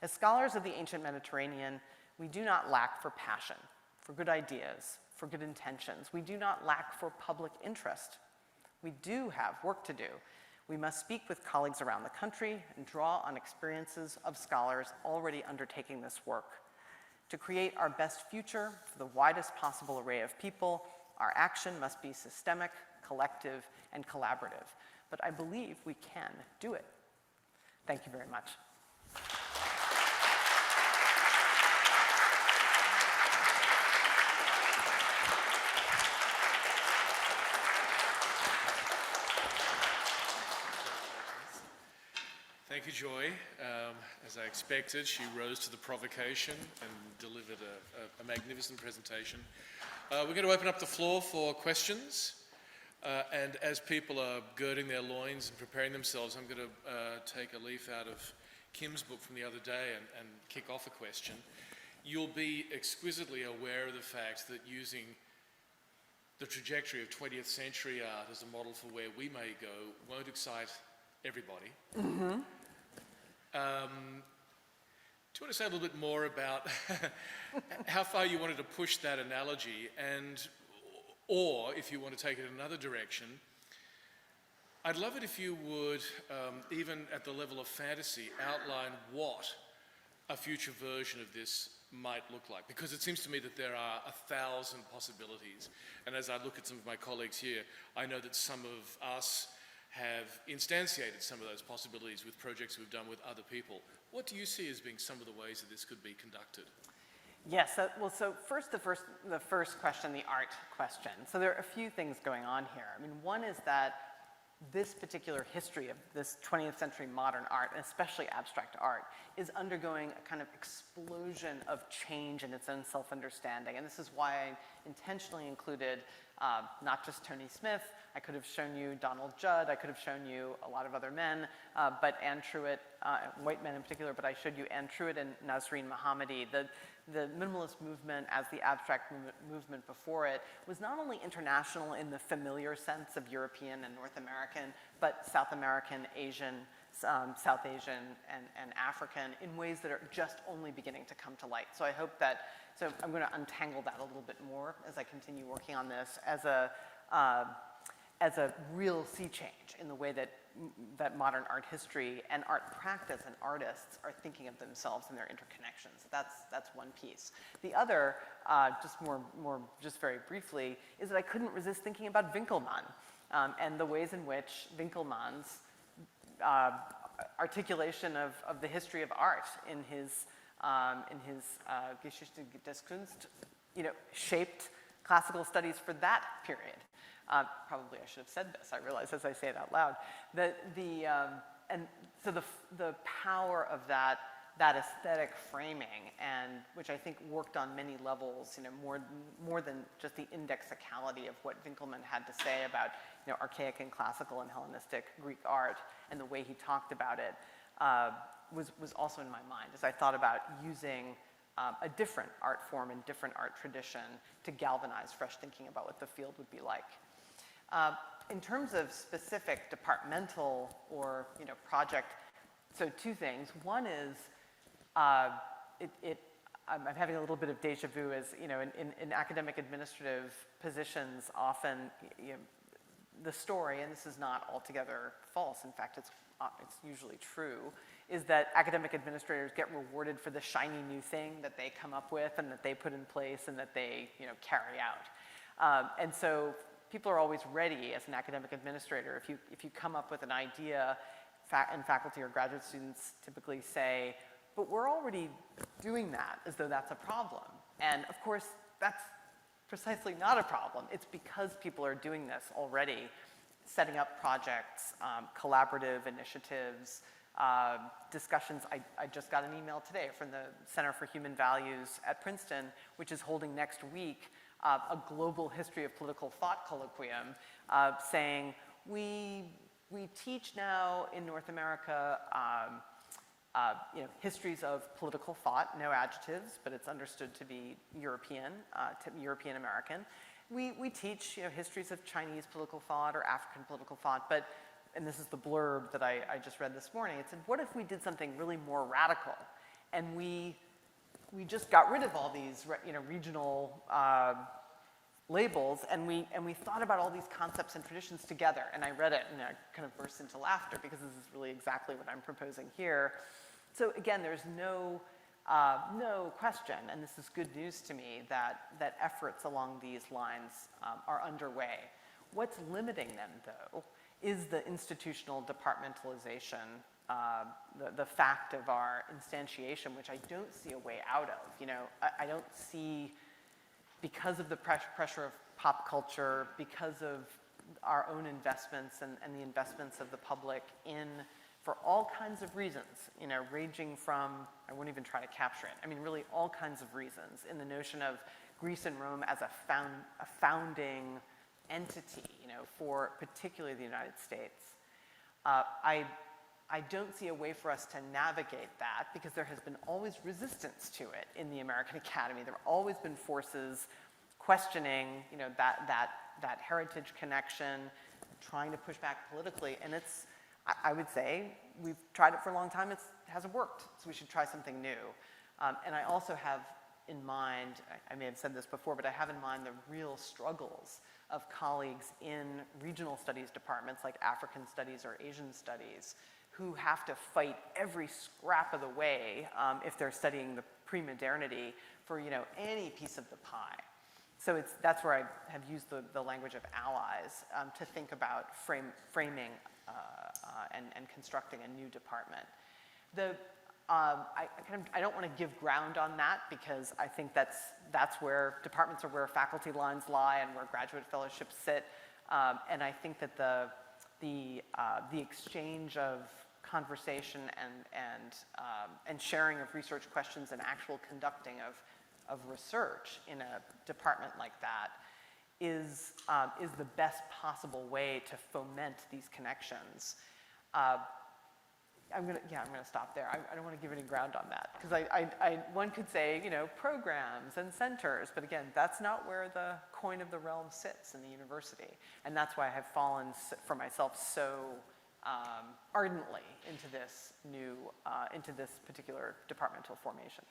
As scholars of the ancient Mediterranean, we do not lack for passion, for good ideas, for good intentions. We do not lack for public interest. We do have work to do. We must speak with colleagues around the country and draw on experiences of scholars already undertaking this work. To create our best future for the widest possible array of people, our action must be systemic, collective, and collaborative. But I believe we can do it. Thank you very much. Thank you, Joy. As I expected, she rose to the provocation and delivered a magnificent presentation. We're going to open up the floor for questions. And as people are girding their loins and preparing themselves, I'm going to take a leaf out of Kim's book from the other day and kick off a question. You'll be exquisitely aware of the fact that using the trajectory of 20th century art as a model for where we may go won't excite everybody. Mm-hmm. Do you want to say a little bit more about how far you wanted to push that analogy, and or if you want to take it in another direction, I'd love it if you would, even at the level of fantasy, outline what a future version of this might look like, because it seems to me that there are 1,000 possibilities. And as I look at some of my colleagues here, I know that some of us have instantiated some of those possibilities with projects we've done with other people. What do you see as being some of the ways that this could be conducted? Yes, well, so first the first question, the art question. So there are a few things going on here. I mean, one is that this particular history of this 20th century modern art, and especially abstract art, is undergoing a kind of explosion of change in its own self-understanding. And this is why I intentionally included not just Tony Smith. I could have shown you Donald Judd. I could have shown you a lot of other men, but Anne Truitt, white men in particular, but I showed you Anne Truitt and Nasreen Mohammadi. The minimalist movement, as the abstract movement before it, was not only international in the familiar sense of European and North American, but South American, Asian, South Asian, and African in ways that are just only beginning to come to light. So I hope that, so I'm going to untangle that a little bit more as I continue working on this as a real sea change in the way that modern art history and art practice and artists are thinking of themselves and their interconnections. That's one piece. The other, just very briefly, is that I couldn't resist thinking about Winkelmann and the ways in which Winkelmann's articulation of the history of art in his Geschichte des Kunst, shaped classical studies for that period. Probably I should have said this, I realize as I say it out loud. And so the power of that aesthetic framing, and which I think worked on many levels, more than just the indexicality of what Winkelmann had to say about archaic and classical and Hellenistic Greek art and the way he talked about it, was also in my mind as I thought about using a different art form and different art tradition to galvanize fresh thinking about what the field would be like. In terms of specific departmental or project, so two things. One is I'm having a little bit of deja vu as in academic administrative positions often the story, and this is not altogether false, in fact it's usually true, is that academic administrators get rewarded for the shiny new thing that they come up with and that they put in place and that they carry out. And so people are always ready as an academic administrator. If you come up with an idea, and faculty or graduate students typically say, but we're already doing that, as though that's a problem. And of course, that's precisely not a problem. It's because people are doing this already, setting up projects, collaborative initiatives, discussions. I just got an email today from the Center for Human Values at Princeton, which is holding next week a global history of political thought colloquium, saying we teach now in North America histories of political thought, no adjectives, but it's understood to be European, European American. We teach histories of Chinese political thought or African political thought, but, and this is the blurb that I just read this morning, it said, what if we did something really more radical and we just got rid of all these regional labels, and we thought about all these concepts and traditions together. And I read it and I kind of burst into laughter because this is really exactly what I'm proposing here. So again, there's no question, and this is good news to me, that efforts along these lines are underway. What's limiting them, though, is the institutional departmentalization, the fact of our instantiation, which I don't see a way out of. I don't see, because of the pressure of pop culture, because of our own investments and the investments of the public for all kinds of reasons, ranging from, I won't even try to capture it, I mean really all kinds of reasons, in the notion of Greece and Rome as a founding entity, for particularly the United States. I don't see a way for us to navigate that because there has been always resistance to it in the American Academy. There have always been forces questioning, that heritage connection, trying to push back politically, and I would say we've tried it for a long time, it hasn't worked, so we should try something new. And I also have in mind, I may have said this before, but I have in mind the real struggles of colleagues in regional studies departments like African studies or Asian studies who have to fight every scrap of the way if they're studying the pre-modernity for any piece of the pie. So that's where I have used the language of allies to think about framing and constructing a new department. I don't want to give ground on that because I think that's where departments are where faculty lines lie and where graduate fellowships sit. And I think that the exchange of conversation and sharing of research questions and actual conducting of research in a department like that is the best possible way to foment these connections. I'm gonna stop there. I don't want to give any ground on that because one could say programs and centers, but again, that's not where the coin of the realm sits in the university, and that's why I have fallen for myself so ardently into this particular departmental formation.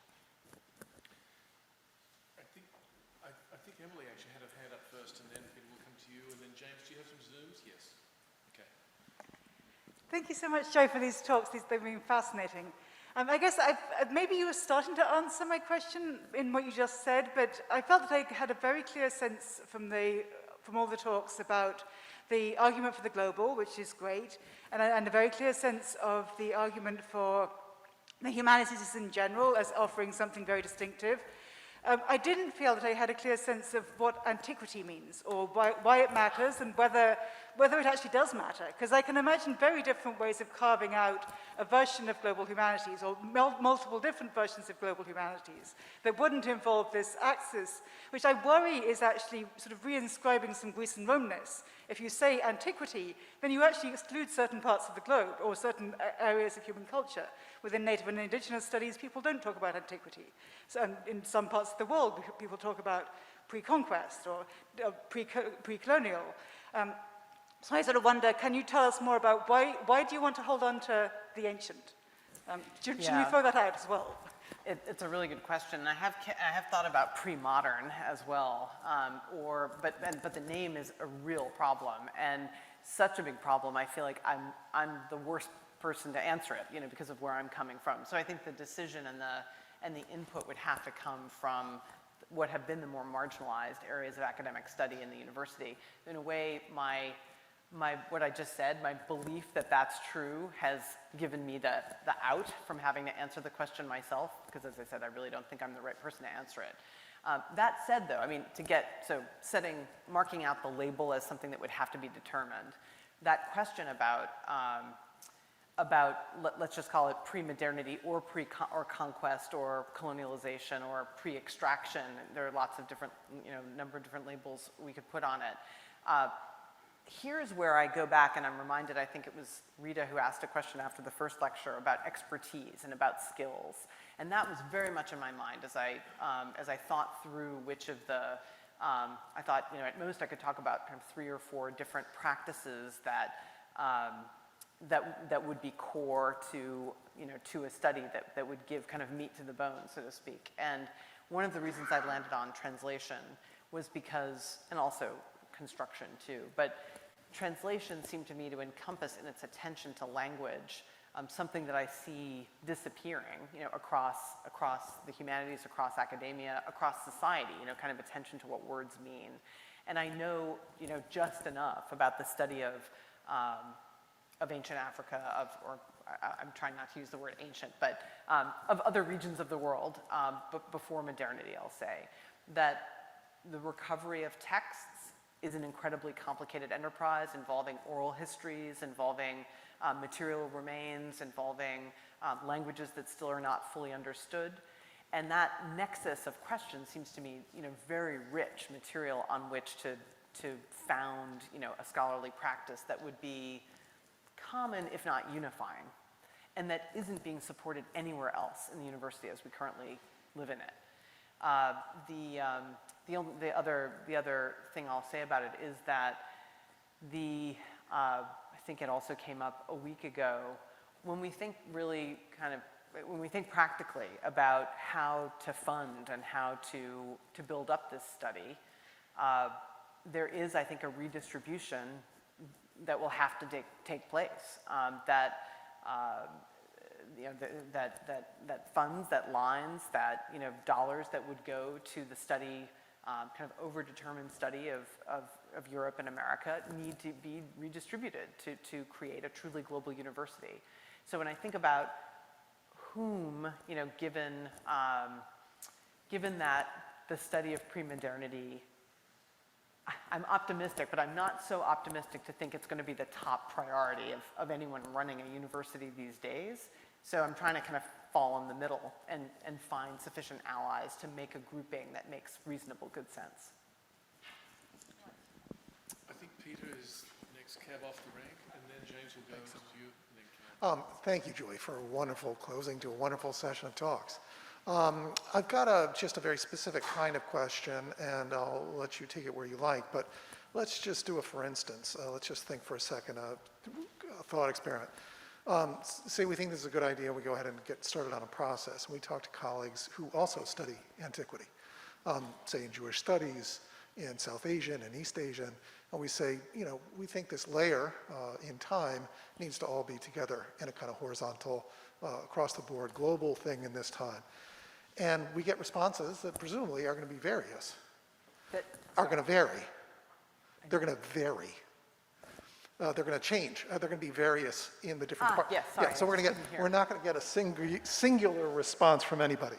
I think Emily actually had her hand up first, and then Peter will come to you, and then James, do you have some Zooms? Yes. Okay. Thank you so much, Joy, for these talks. They've been fascinating. I guess maybe you were starting to answer my question in what you just said, but I felt that I had a very clear sense from all the talks about the argument for the global, which is great, and a very clear sense of the argument for the humanities in general as offering something very distinctive. I didn't feel that I had a clear sense of what antiquity means, or why it matters, and whether it actually does matter. Because I can imagine very different ways of carving out a version of global humanities, or multiple different versions of global humanities, that wouldn't involve this axis, which I worry is actually sort of reinscribing some Greece and Romaness. If you say antiquity, then you actually exclude certain parts of the globe, or certain areas of human culture. Within Native and Indigenous studies, people don't talk about antiquity. So in some parts of the world, people talk about pre-conquest or pre-colonial. So I sort of wonder, can you tell us more about why do you want to hold on to the ancient? Should we throw that out as well? It's a really good question. I have thought about pre-modern as well, but the name is a real problem, and such a big problem. I feel like I'm the worst person to answer it, because of where I'm coming from. So I think the decision and the input would have to come from what have been the more marginalized areas of academic study in the university. In a way, what I just said, my belief that that's true has given me the out from having to answer the question myself, because as I said, I really don't think I'm the right person to answer it. That said though, I mean, marking out the label as something that would have to be determined, that question about let's just call it pre-modernity or conquest or colonialization or pre-extraction. There are lots of different, number of different labels we could put on it. Here's where I go back and I'm reminded, I think it was Rita who asked a question after the first lecture about expertise and about skills. And that was very much in my mind as I thought through which of the, I thought, at most I could talk about kind of 3 or 4 different practices that would be core to, to a study that would give kind of meat to the bone, so to speak. And one of the reasons I landed on translation was because, and also construction too, but translation seemed to me to encompass in its attention to language something that I see disappearing, across the humanities, across academia, across society, kind of attention to what words mean. And I know, just enough about the study of ancient Africa, I'm trying not to use the word ancient, but of other regions of the world, but before modernity, I'll say, that the recovery of texts is an incredibly complicated enterprise involving oral histories, involving material remains, involving languages that still are not fully understood. And that nexus of questions seems to me, very rich material on which to found, a scholarly practice that would be common, if not unifying, and that isn't being supported anywhere else in the university as we currently live in it. The other thing I'll say about it is that I think it also came up a week ago, when we think really when we think practically about how to fund and how to build up this study, there is, I think, a redistribution that will have to take place, that funds, that lines, that dollars that would go to the study, kind of overdetermined study of Europe and America need to be redistributed to create a truly global university. So when I think about whom, given that the study of pre-modernity, I'm optimistic, but I'm not so optimistic to think it's going to be the top priority of anyone running a university these days. So I'm trying to kind of fall in the middle and find sufficient allies to make a grouping that makes reasonable good sense. I think Peter is next cab off the rank, and then James will go to you, and then Cab. Thank you, Joy, for a wonderful closing to a wonderful session of talks. I've got just a very specific kind of question, and I'll let you take it where you like, but let's just do a for instance. Let's just think for a second, a thought experiment. Say we think this is a good idea, we go ahead and get started on a process, and we talk to colleagues who also study antiquity, say in Jewish studies, in South Asian and East Asian, and we say, we think this layer in time needs to all be together in a kind of horizontal, across the board, global thing in this time. And we get responses that presumably are going to be various, are going to vary. They're going to vary. They're going to change. They're going to be various in the different parts. Yes, sorry, yeah, so we're not going to get a singular response from anybody.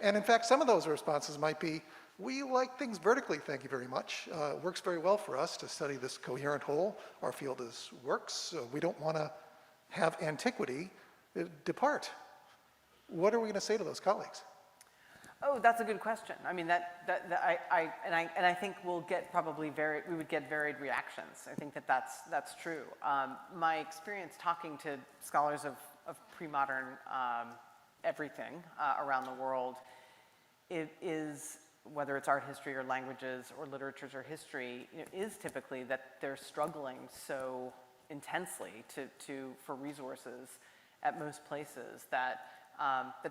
And in fact, some of those responses might be, we like things vertically, thank you very much. It works very well for us to study this coherent whole. Our field works. We don't want to have antiquity depart. What are we going to say to those colleagues? Oh, that's a good question. I mean, I think we would get varied reactions. I think that's true. My experience talking to scholars of pre-modern everything around the world, it is, whether it's art history or languages or literatures or history, is typically that they're struggling so intensely for resources at most places that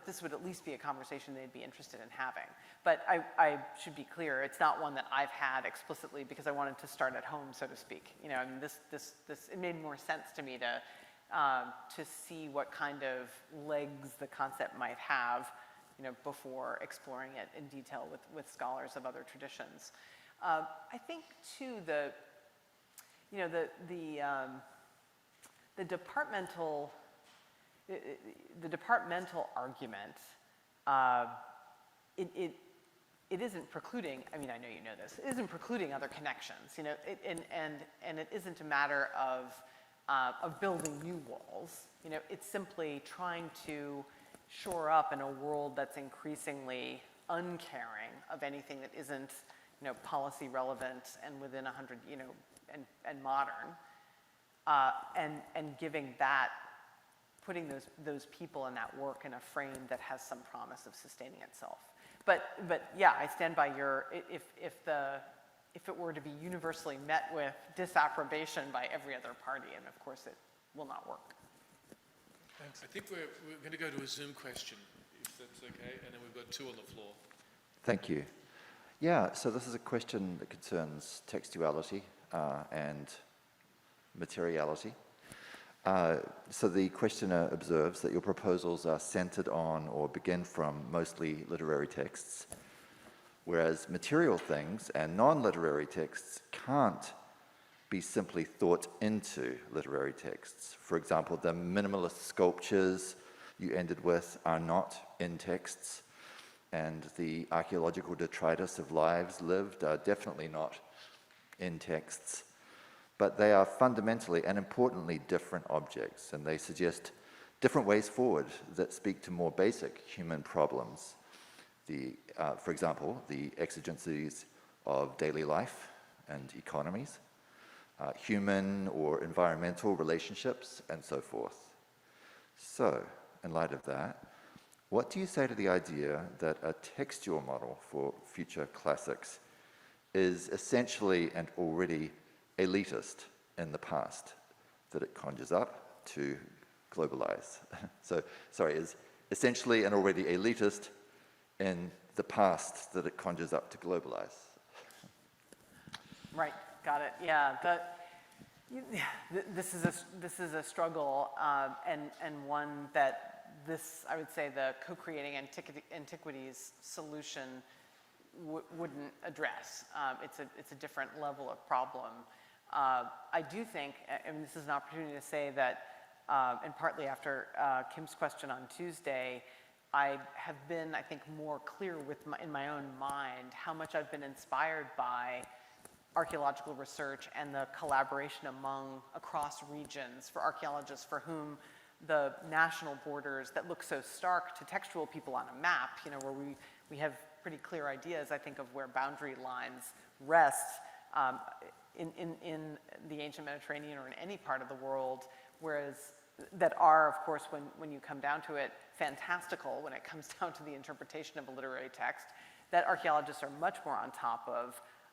this would at least be a conversation they'd be interested in having. But I should be clear, it's not one that I've had explicitly because I wanted to start at home, so to speak. I mean, it made more sense to me to see what kind of legs the concept might have, before exploring it in detail with scholars of other traditions. I think too the departmental argument, it isn't precluding, I mean, I know you know this, it isn't precluding other connections, and it isn't a matter of of building new walls. You know, it's simply trying to shore up in a world that's increasingly uncaring of anything that isn't, you know, policy relevant and within 100, you know, and modern, and giving that, putting those people and that work in a frame that has some promise of sustaining itself. But yeah, I stand by your, if it were to be universally met with disapprobation by every other party, and of course it will not work. Thanks. I think we're going to go to a Zoom question, if that's okay, and then we've got two on the floor. Thank you. Yeah, so this is a question that concerns textuality and materiality. So the questioner observes that your proposals are centered on or begin from mostly literary texts, whereas material things and non-literary texts can't be simply thought into literary texts. For example, the minimalist sculptures you ended with are not in texts, and the archaeological detritus of lives lived are definitely not in texts. But they are fundamentally and importantly different objects, and they suggest different ways forward that speak to more basic human problems. For example, the exigencies of daily life and economies, human or environmental relationships, and so forth. So, in light of that, what do you say to the idea that a textual model for future classics is essentially and already elitist in the past, that it conjures up to globalize? So, sorry, is essentially and already elitist in the past that it conjures up to globalize? Right, got it. Yeah, this is a struggle, and one that I would say the Co-Creating Antiquities solution wouldn't address. It's a different level of problem. I do think, and this is an opportunity to say that, and partly after Kim's question on Tuesday, I have been, I think, more clear in my own mind how much I've been inspired by archaeological research and the collaboration across regions for archaeologists for whom the national borders that look so stark to textual people on a map, you know, where we have pretty clear ideas, I think, of where boundary lines rest in the ancient Mediterranean or in any part of the world, whereas that are, of course, when you come down to it, fantastical when it comes down to the interpretation of a literary text, that archaeologists are much more on top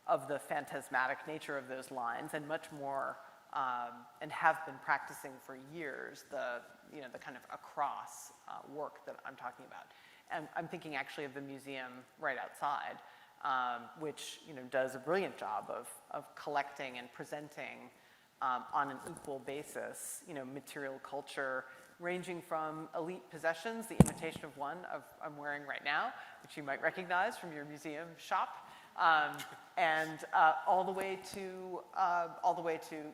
of the phantasmatic nature of those lines and much more, and have been practicing for years, the kind of across work that I'm talking about. And I'm thinking actually of the museum right outside, which, you know, does a brilliant job of collecting and presenting on an equal basis, you know, material culture ranging from elite possessions, the imitation of one I'm wearing right now, which you might recognize from your museum shop, and all the way to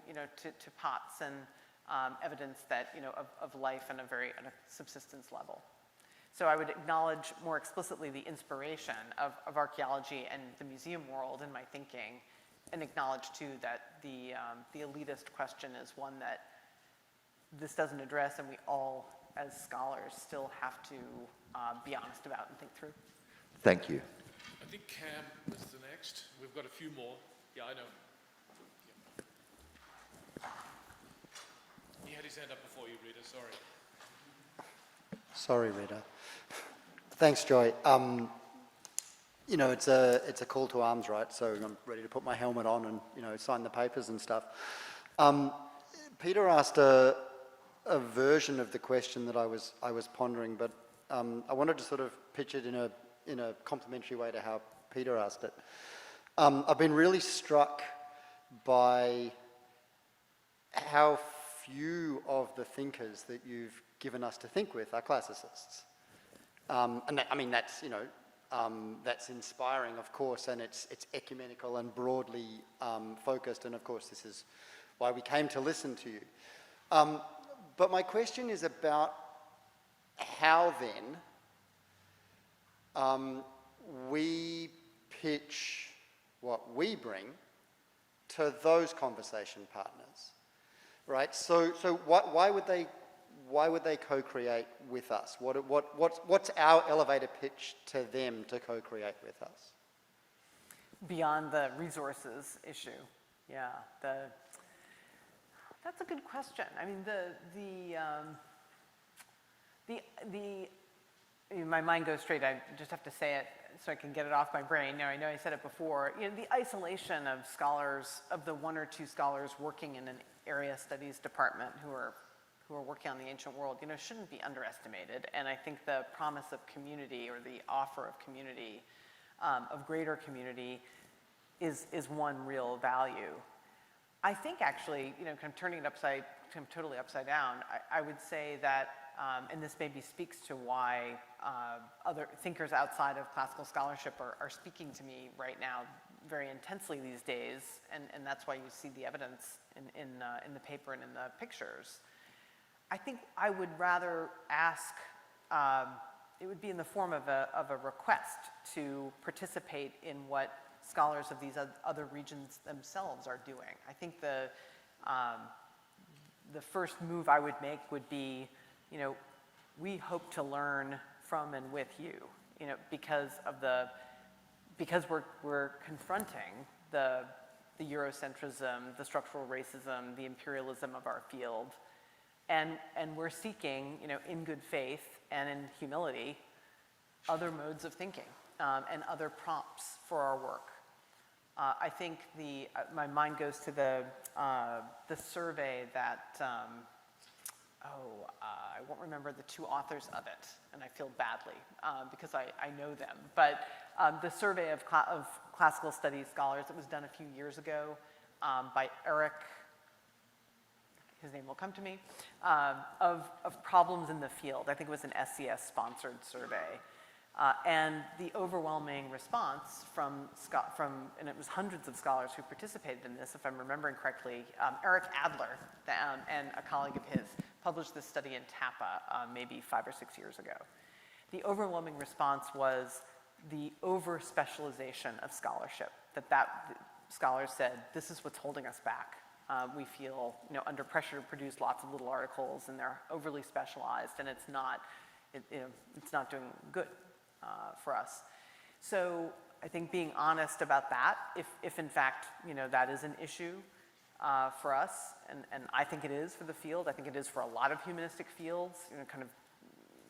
you know, to pots and evidence that, you know, of life on a subsistence level. So I would acknowledge more explicitly the inspiration of archaeology and the museum world in my thinking, and acknowledge too that the elitist question is one that this doesn't address, and we all, as scholars, still have to be honest about and think through. Thank you. I think Cam is the next. We've got a few more. Yeah, I know. Yeah. He had his hand up before you, Rita. Sorry. Sorry, Rita. Thanks, Joy. You know, it's a call to arms, right? So I'm ready to put my helmet on and, you know, sign the papers and stuff. Peter asked a version of the question that I was pondering, but I wanted to sort of pitch it in a complementary way to how Peter asked it. I've been really struck by how few of the thinkers that you've given us to think with are classicists. And that, I mean, that's, you know, that's inspiring, of course, and it's ecumenical and broadly focused, and of course this is why we came to listen to you. But my question is about how then we pitch what we bring to those conversation partners, right? So why would they co-create with us? What's our elevator pitch to them to co-create with us? Beyond the resources issue, yeah. That's a good question. I mean, my mind goes straight. I just have to say it so I can get it off my brain. Now, I know I said it before. You know, the isolation of scholars, of the one or two scholars working in an area studies department who are working on the ancient world, you know, shouldn't be underestimated. And I think the promise of community, or the offer of community, of greater community, is one real value. I think actually, you know, kind of turning it totally upside down, I would say that, and this maybe speaks to why other thinkers outside of classical scholarship are speaking to me right now very intensely these days, and that's why you see the evidence in the paper and in the pictures. I think I would rather ask, it would be in the form of a request to participate in what scholars of these other regions themselves are doing. I think the first move I would make would be, you know, we hope to learn from and with you, you know, because we're confronting the Eurocentrism, the structural racism, the imperialism of our field, and we're seeking, you know, in good faith and in humility, other modes of thinking and other prompts for our work. I think my mind goes to the survey that, I won't remember the two authors of it, and I feel badly because I know them. But the survey of classical studies scholars that was done a few years ago by Eric, his name will come to me, of problems in the field. I think it was an SCS-sponsored survey. And the overwhelming response from, and it was hundreds of scholars who participated in this, if I'm remembering correctly, Eric Adler and a colleague of his published this study in TAPA maybe 5 or 6 years ago. The overwhelming response was the over-specialization of scholarship, that scholars said, this is what's holding us back. We feel, you know, under pressure to produce lots of little articles, and they're overly specialized, and it's not doing good for us. So I think being honest about that, if in fact, you know, that is an issue for us, and I think it is for the field, I think it is for a lot of humanistic fields, you know, kind of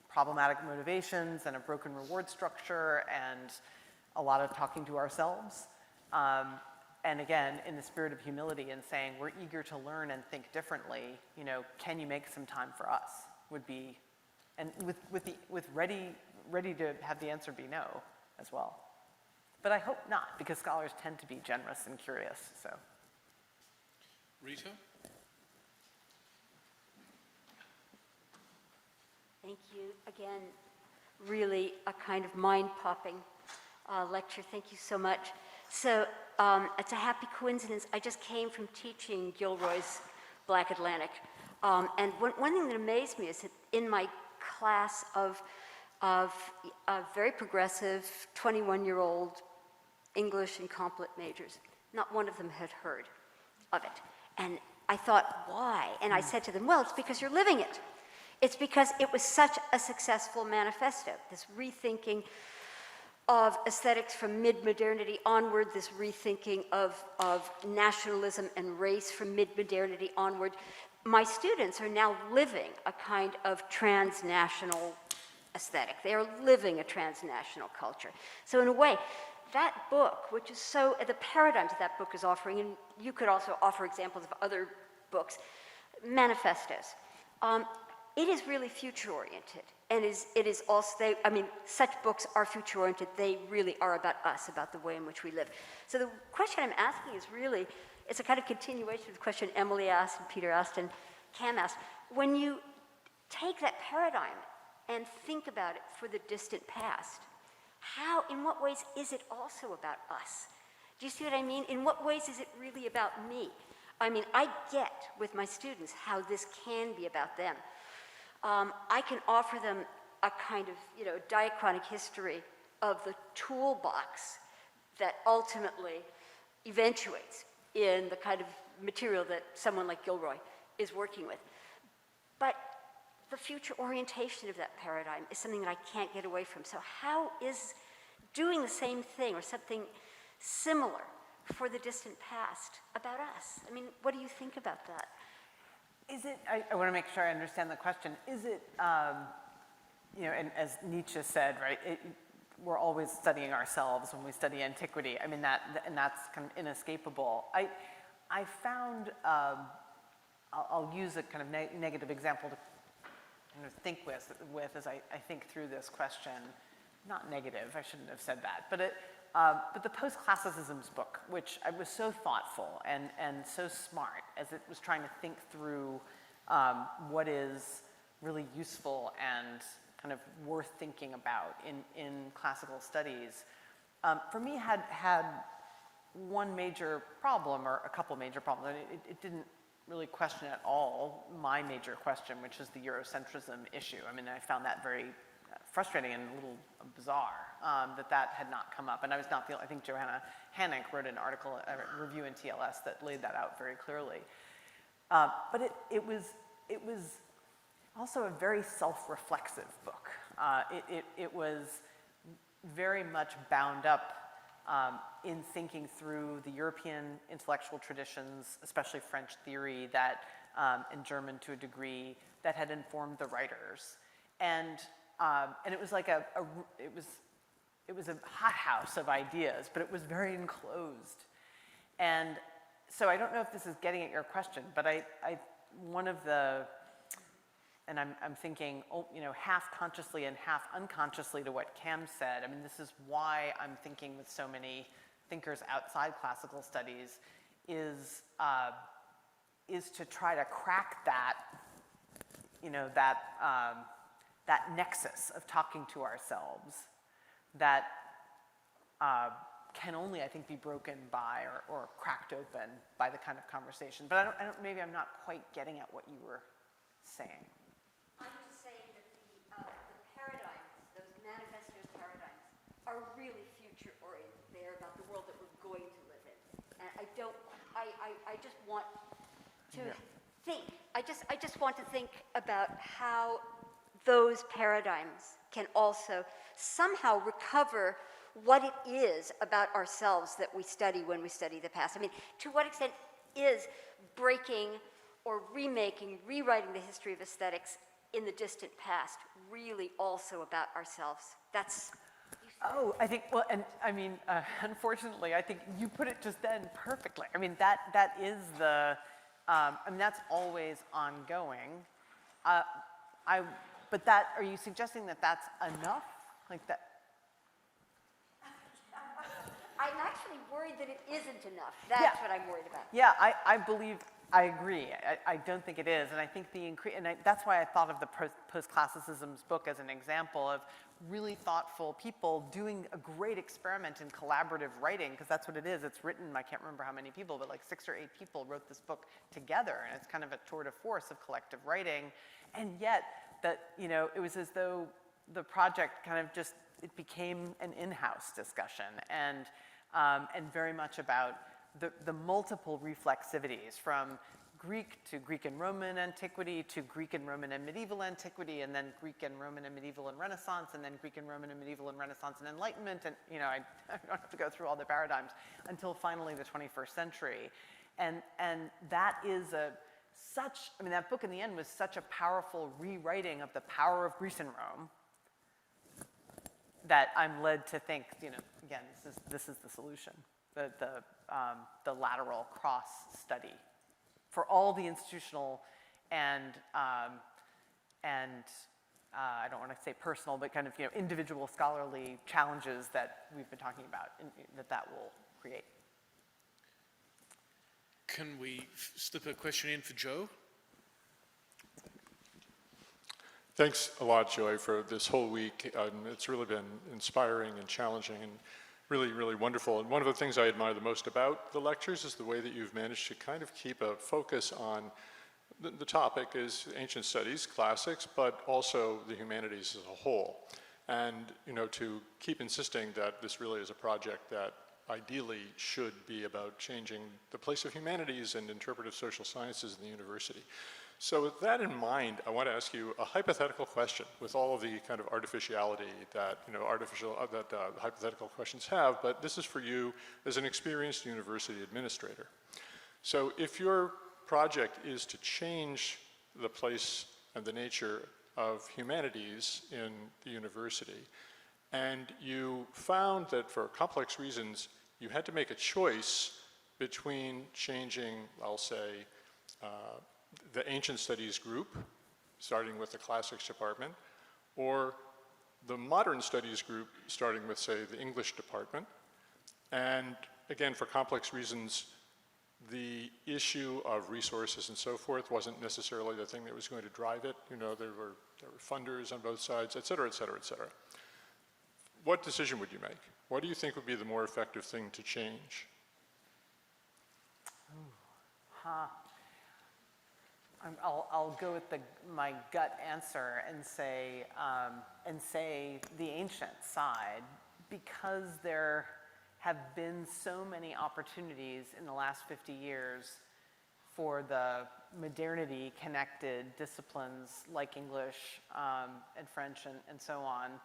problematic motivations and a broken reward structure and a lot of talking to ourselves. And again, in the spirit of humility and saying we're eager to learn and think differently, you know, can you make some time for us would be, and with ready to have the answer be no as well. But I hope not, because scholars tend to be generous and curious, so. Rita? Thank you. Again, really a kind of mind-popping lecture. Thank you so much. So it's a happy coincidence. I just came from teaching Gilroy's Black Atlantic. And one thing that amazed me is that in my class of very progressive 21-year-old English and Complet majors, not one of them had heard of it. And I thought, why? And I said to them, well, it's because you're living it. It's because it was such a successful manifesto, this rethinking of aesthetics from mid-modernity onward, this rethinking of nationalism and race from mid-modernity onward. My students are now living a kind of transnational aesthetic. They are living a transnational culture. So in a way, that book, which is so, the paradigms that that book is offering, and you could also offer examples of other books, manifestos. It is really future-oriented, and it is also, such books are future-oriented. They really are about us, about the way in which we live. So the question I'm asking is really, it's a kind of continuation of the question Emily asked, and Peter asked, and Cam asked. When you take that paradigm and think about it for the distant past, in what ways is it also about us? Do you see what I mean? In what ways is it really about me? I mean, I get with my students how this can be about them. I can offer them a kind of, diachronic history of the toolbox that ultimately eventuates in the kind of material that someone like Gilroy is working with. But the future orientation of that paradigm is something that I can't get away from. So how is doing the same thing or something similar for the distant past about us? I mean, what do you think about that? Is it, I want to make sure I understand the question. Is it, you know, and as Nietzsche said, right, we're always studying ourselves when we study antiquity. I mean, and that's kind of inescapable. I found, I'll use a kind of negative example to kind of think with as I think through this question. Not negative, I shouldn't have said that, but the post-classicisms book, which I was so thoughtful and so smart as it was trying to think through what is really useful and kind of worth thinking about in classical studies, for me had one major problem, or a couple major problems. It didn't really question at all my major question, which is the Eurocentrism issue. I mean, I found that very frustrating and a little bizarre that had not come up. And I was not the only, I think Joanna Hannick wrote an article, a review in TLS that laid that out very clearly. But it was also a very self-reflexive book. It was very much bound up in thinking through the European intellectual traditions, especially French theory, that, and German to a degree, that had informed the writers. And it was like it was a hothouse of ideas, but it was very enclosed. And so I don't know if this is getting at your question, but one of the, and I'm thinking, you know, half consciously and half unconsciously to what Cam said. I mean, this is why I'm thinking with so many thinkers outside classical studies is to try to crack that, you know, that nexus of talking to ourselves that can only, I think, be broken by or cracked open by the kind of conversation. But maybe I'm not quite getting at what you were saying. I'm just saying that the paradigms, those manifesto paradigms, are really future-oriented. They're about the world that we're going to live in. And I just want to think. I just want to think about how those paradigms can also somehow recover what it is about ourselves that we study when we study the past. I mean, to what extent is breaking or remaking, rewriting the history of aesthetics in the distant past really also about ourselves? That's... Oh, I think, well, and I mean, unfortunately, I think you put it just then perfectly. I mean, that is the, I mean, that's always ongoing. But that, are you suggesting that that's enough? Like that? I'm actually worried that it isn't enough. That's what I'm worried about. Yeah, I believe, I agree. I don't think it is. And I think that's why I thought of the post-classicisms book as an example of really thoughtful people doing a great experiment in collaborative writing, because that's what it is. It's written, I can't remember how many people, but like 6 or 8 people wrote this book together. And it's kind of a tour de force of collective writing. And yet, that, you know, it was as though the project kind of just, it became an in-house discussion and very much about the multiple reflexivities from Greek to Greek and Roman antiquity to Greek and Roman and medieval antiquity, and then Greek and Roman and medieval and Renaissance, and then Greek and Roman and medieval and Renaissance and Enlightenment, and, you know, I don't have to go through all the paradigms until finally the 21st century. And that is I mean, that book in the end was such a powerful rewriting of the power of Greece and Rome that I'm led to think, you know, again, this is the solution, the lateral cross study for all the institutional and I don't want to say personal, but kind of, you know, individual scholarly challenges that we've been talking about, that will create. Can we slip a question in for Joe? Thanks a lot, Joy, for this whole week. It's really been inspiring and challenging and really, really wonderful. And one of the things I admire the most about the lectures is the way that you've managed to kind of keep a focus on the topic is ancient studies, classics, but also the humanities as a whole. And, you know, to keep insisting that this really is a project that ideally should be about changing the place of humanities and interpretive social sciences in the university. So with that in mind, I want to ask you a hypothetical question with all of the kind of artificiality that, hypothetical questions have, but this is for you as an experienced university administrator. So if your project is to change the place and the nature of humanities in the university, and you found that for complex reasons, you had to make a choice between changing, I'll say, the ancient studies group, starting with the classics department, or the modern studies group, starting with, say, the English department. And again, for complex reasons, the issue of resources and so forth wasn't necessarily the thing that was going to drive it. You know, there were funders on both sides, et cetera, et cetera, et cetera. What decision would you make? What do you think would be the more effective thing to change? I'll go with my gut answer and say the ancient side, because there have been so many opportunities in the last 50 years for the modernity-connected disciplines like English and French and so on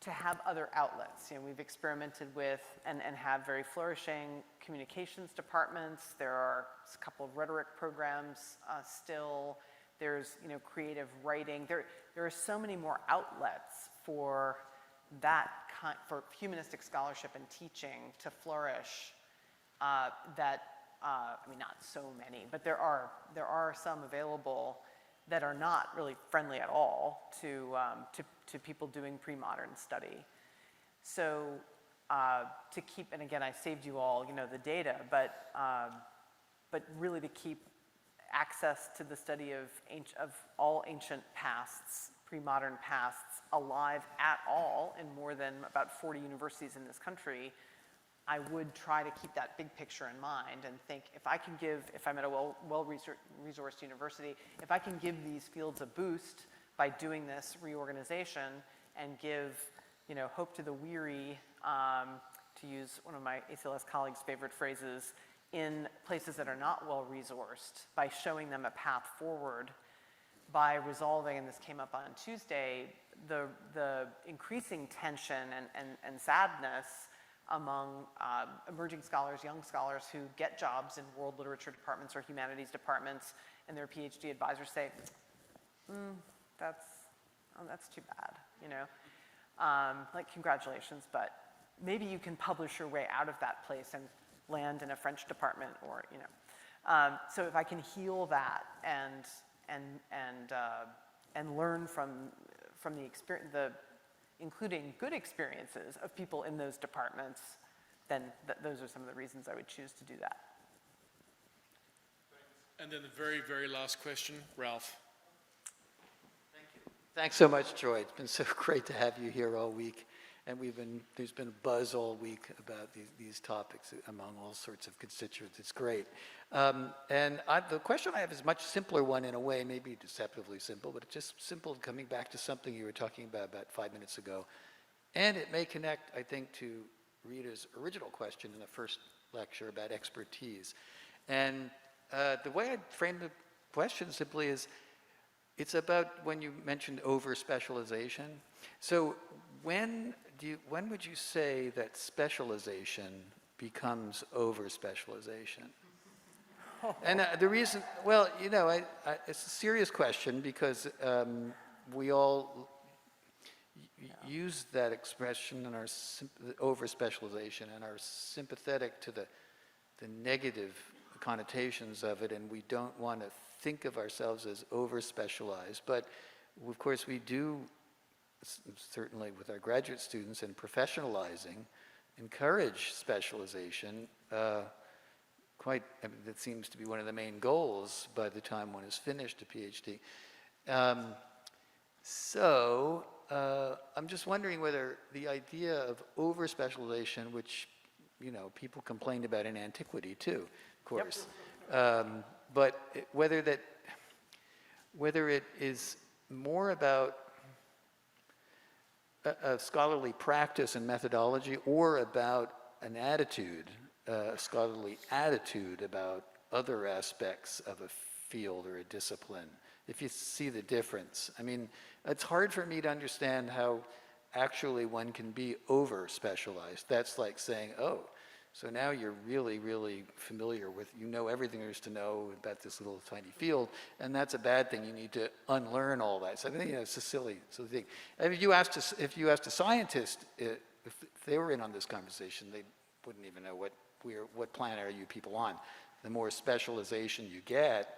to have other outlets. You know, we've experimented with and have very flourishing communications departments. There are a couple of rhetoric programs still. There's, you know, creative writing. There are so many more outlets for that for humanistic scholarship and teaching to flourish I mean, not so many, but there are some available that are not really friendly at all to people doing pre-modern study. So to keep, and again, I saved you all, you know, the data, but really to keep access to the study of all ancient pasts, pre-modern pasts, alive at all in more than about 40 universities in this country, I would try to keep that big picture in mind and think if I'm at a well-resourced university, if I can give these fields a boost by doing this reorganization and give, you know, hope to the weary, to use one of my ACLS colleagues' favorite phrases, in places that are not well-resourced, by showing them a path forward, by resolving, and this came up on Tuesday, the increasing tension and sadness among emerging scholars, young scholars who get jobs in world literature departments or humanities departments, and their PhD advisors say, that's too bad, you know? Like, congratulations, but maybe you can publish your way out of that place and land in a French department, or, you know. So if I can heal that and learn from the experience, including good experiences of people in those departments, then those are some of the reasons I would choose to do that. And then the very, very last question, Ralph. Thanks so much, Joy. It's been so great to have you here all week. And there's been a buzz all week about these topics among all sorts of constituents. It's great. The question I have is a much simpler one in a way, maybe deceptively simple, but it's just simple, coming back to something you were talking about 5 minutes ago. And it may connect, I think, to Rita's original question in the first lecture about expertise. And the way I'd frame the question simply is, it's about when you mentioned over-specialization. So when would you say that specialization becomes over-specialization? And the reason, well, you know, it's a serious question because we all use that expression in our over-specialization and are sympathetic to the negative connotations of it, and we don't want to think of ourselves as over-specialized. But of course we do, certainly with our graduate students and professionalizing, encourage specialization. That seems to be one of the main goals by the time one has finished a PhD. So I'm just wondering whether the idea of over-specialization, which, you know, people complained about in antiquity too, of course, but whether it is more about a scholarly practice and methodology, or about an attitude, a scholarly attitude about other aspects of a field or a discipline, if you see the difference. I mean, it's hard for me to understand how actually one can be over-specialized. That's like saying, oh, so now you're really, really familiar with, you know everything there is to know about this little tiny field, and that's a bad thing. You need to unlearn all that. So I think it's a silly thing. If you asked a scientist if they were in on this conversation, they wouldn't even know what planet are you people on. The more specialization you get,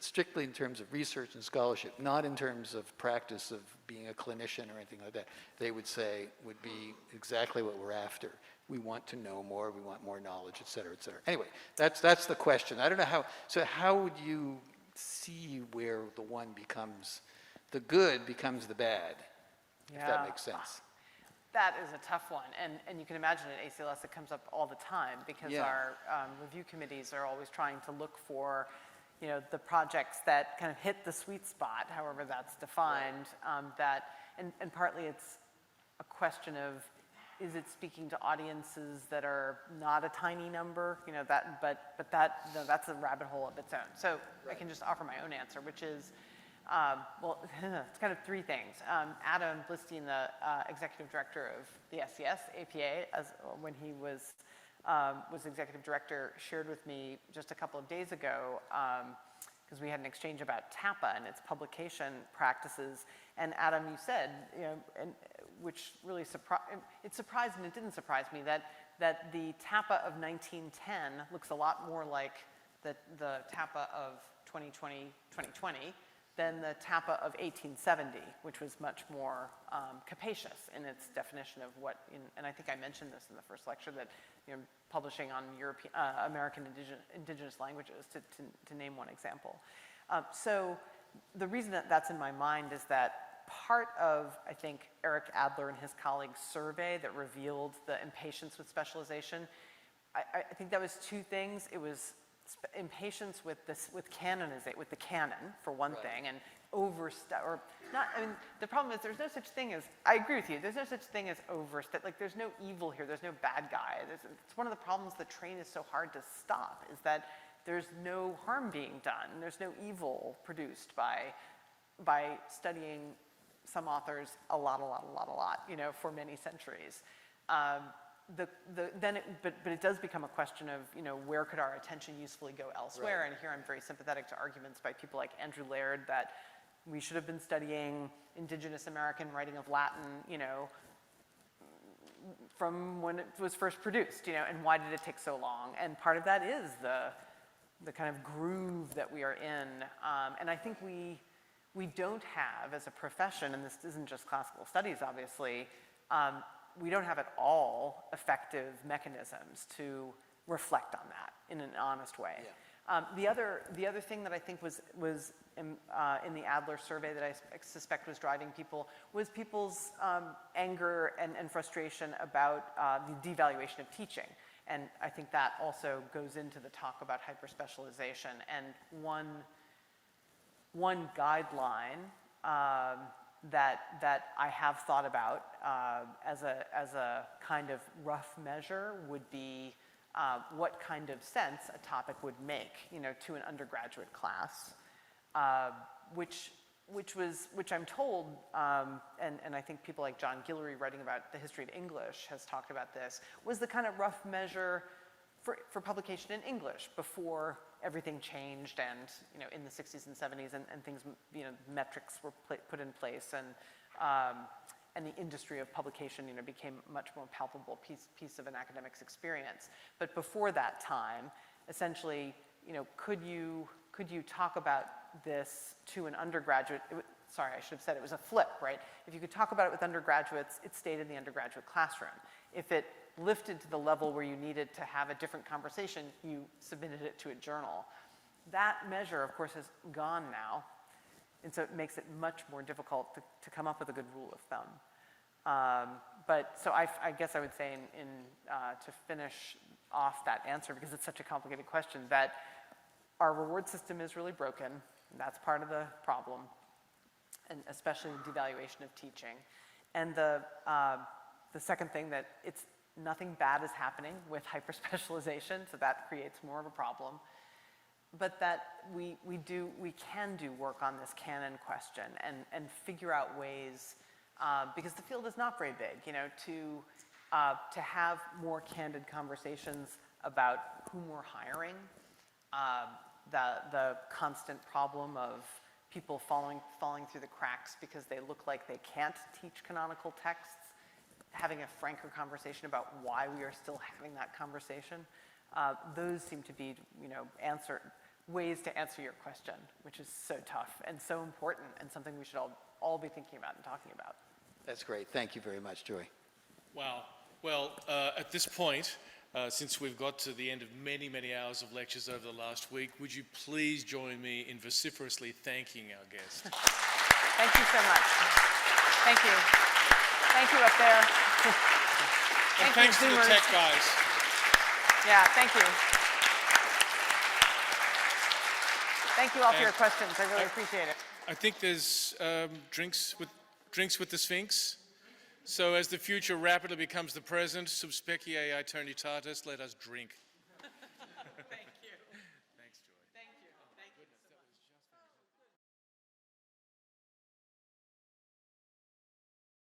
strictly in terms of research and scholarship, not in terms of practice of being a clinician or anything like that, they would say would be exactly what we're after. We want to know more, we want more knowledge, et cetera, et cetera. Anyway, that's the question. I don't know how would you see where the good becomes the bad, if that makes sense? That is a tough one, and you can imagine at ACLS it comes up all the time because our review committees are always trying to look for, the projects that kind of hit the sweet spot, however that's defined. And partly it's a question of, is it speaking to audiences that are not a tiny number, that's a rabbit hole of its own. So I can just offer my own answer, which is, it's kind of three things. Adam Blistein, the executive director of the SCS APA, when he was executive director, shared with me just a couple of days ago, because we had an exchange about TAPA and its publication practices. And Adam, you said, which really surprised and it didn't surprise me, that the TAPA of 1910 looks a lot more like the TAPA of 2020 than the TAPA of 1870, which was much more capacious in its definition of and I think I mentioned this in the first lecture, that publishing on American indigenous languages, to name one example. So the reason that that's in my mind is that part of, I think, Eric Adler and his colleagues' survey that revealed the impatience with specialization, I think that was two things. It was impatience with the canon for one thing, and the problem is there's no such thing as, I agree with you, there's no such thing as there's no evil here, there's no bad guy. It's one of the problems the train is so hard to stop, is that there's no harm being done, there's no evil produced by studying some authors a lot, for many centuries. But it does become a question of, where could our attention usefully go elsewhere? Right. And here I'm very sympathetic to arguments by people like Andrew Laird that we should have been studying indigenous American writing of Latin, from when it was first produced, and why did it take so long? And part of that is the kind of groove that we are in. And I think we don't have, as a profession, and this isn't just classical studies, obviously, we don't have at all effective mechanisms to reflect on that in an honest way. Yeah. The other thing that I think was in the Adler survey that I suspect was driving people was people's anger and frustration about the devaluation of teaching. And I think that also goes into the talk about hyperspecialization. And one guideline that I have thought about as a kind of rough measure would be what kind of sense a topic would make, to an undergraduate class, which I'm told, and I think people like John Guillory, writing about the history of English, has talked about this, was the kind of rough measure for publication in English before everything changed, and in the 60s and 70s, and things, metrics were put in place, and the industry of publication, became a much more palpable piece of an academic's experience. But before that time, essentially, could you talk about this to an undergraduate? Sorry, I should have said it was a flip, right? If you could talk about it with undergraduates, it stayed in the undergraduate classroom. If it lifted to the level where you needed to have a different conversation, you submitted it to a journal. That measure, of course, has gone now, and so it makes it much more difficult to come up with a good rule of thumb. But so I guess I would say, to finish off that answer, because it's such a complicated question, that our reward system is really broken. And that's part of the problem, and especially the devaluation of teaching. And The second thing, that it's nothing bad is happening with hyperspecialization, so that creates more of a problem. But that we can do work on this canon question and figure out ways, because the field is not very big, you know, to have more candid conversations about whom we're hiring, the constant problem of people falling through the cracks because they look like they can't teach canonical texts, having a franker conversation about why we are still having that conversation. Those seem to be, you know, ways to answer your question, which is so tough and so important and something we should all be thinking about and talking about. That's great. Thank you very much, Joy. Wow. Well, at this point, since we've got to the end of many, many hours of lectures over the last week, would you please join me in vociferously thanking our guest? Thank you so much. Thank you. Thank you up there. And thanks to the tech guys. Yeah, thank you. Thank you all for your questions. I really appreciate it. I think there's drinks with the Sphinx. So as the future rapidly becomes the present, sub specie aeternitatis, let us drink.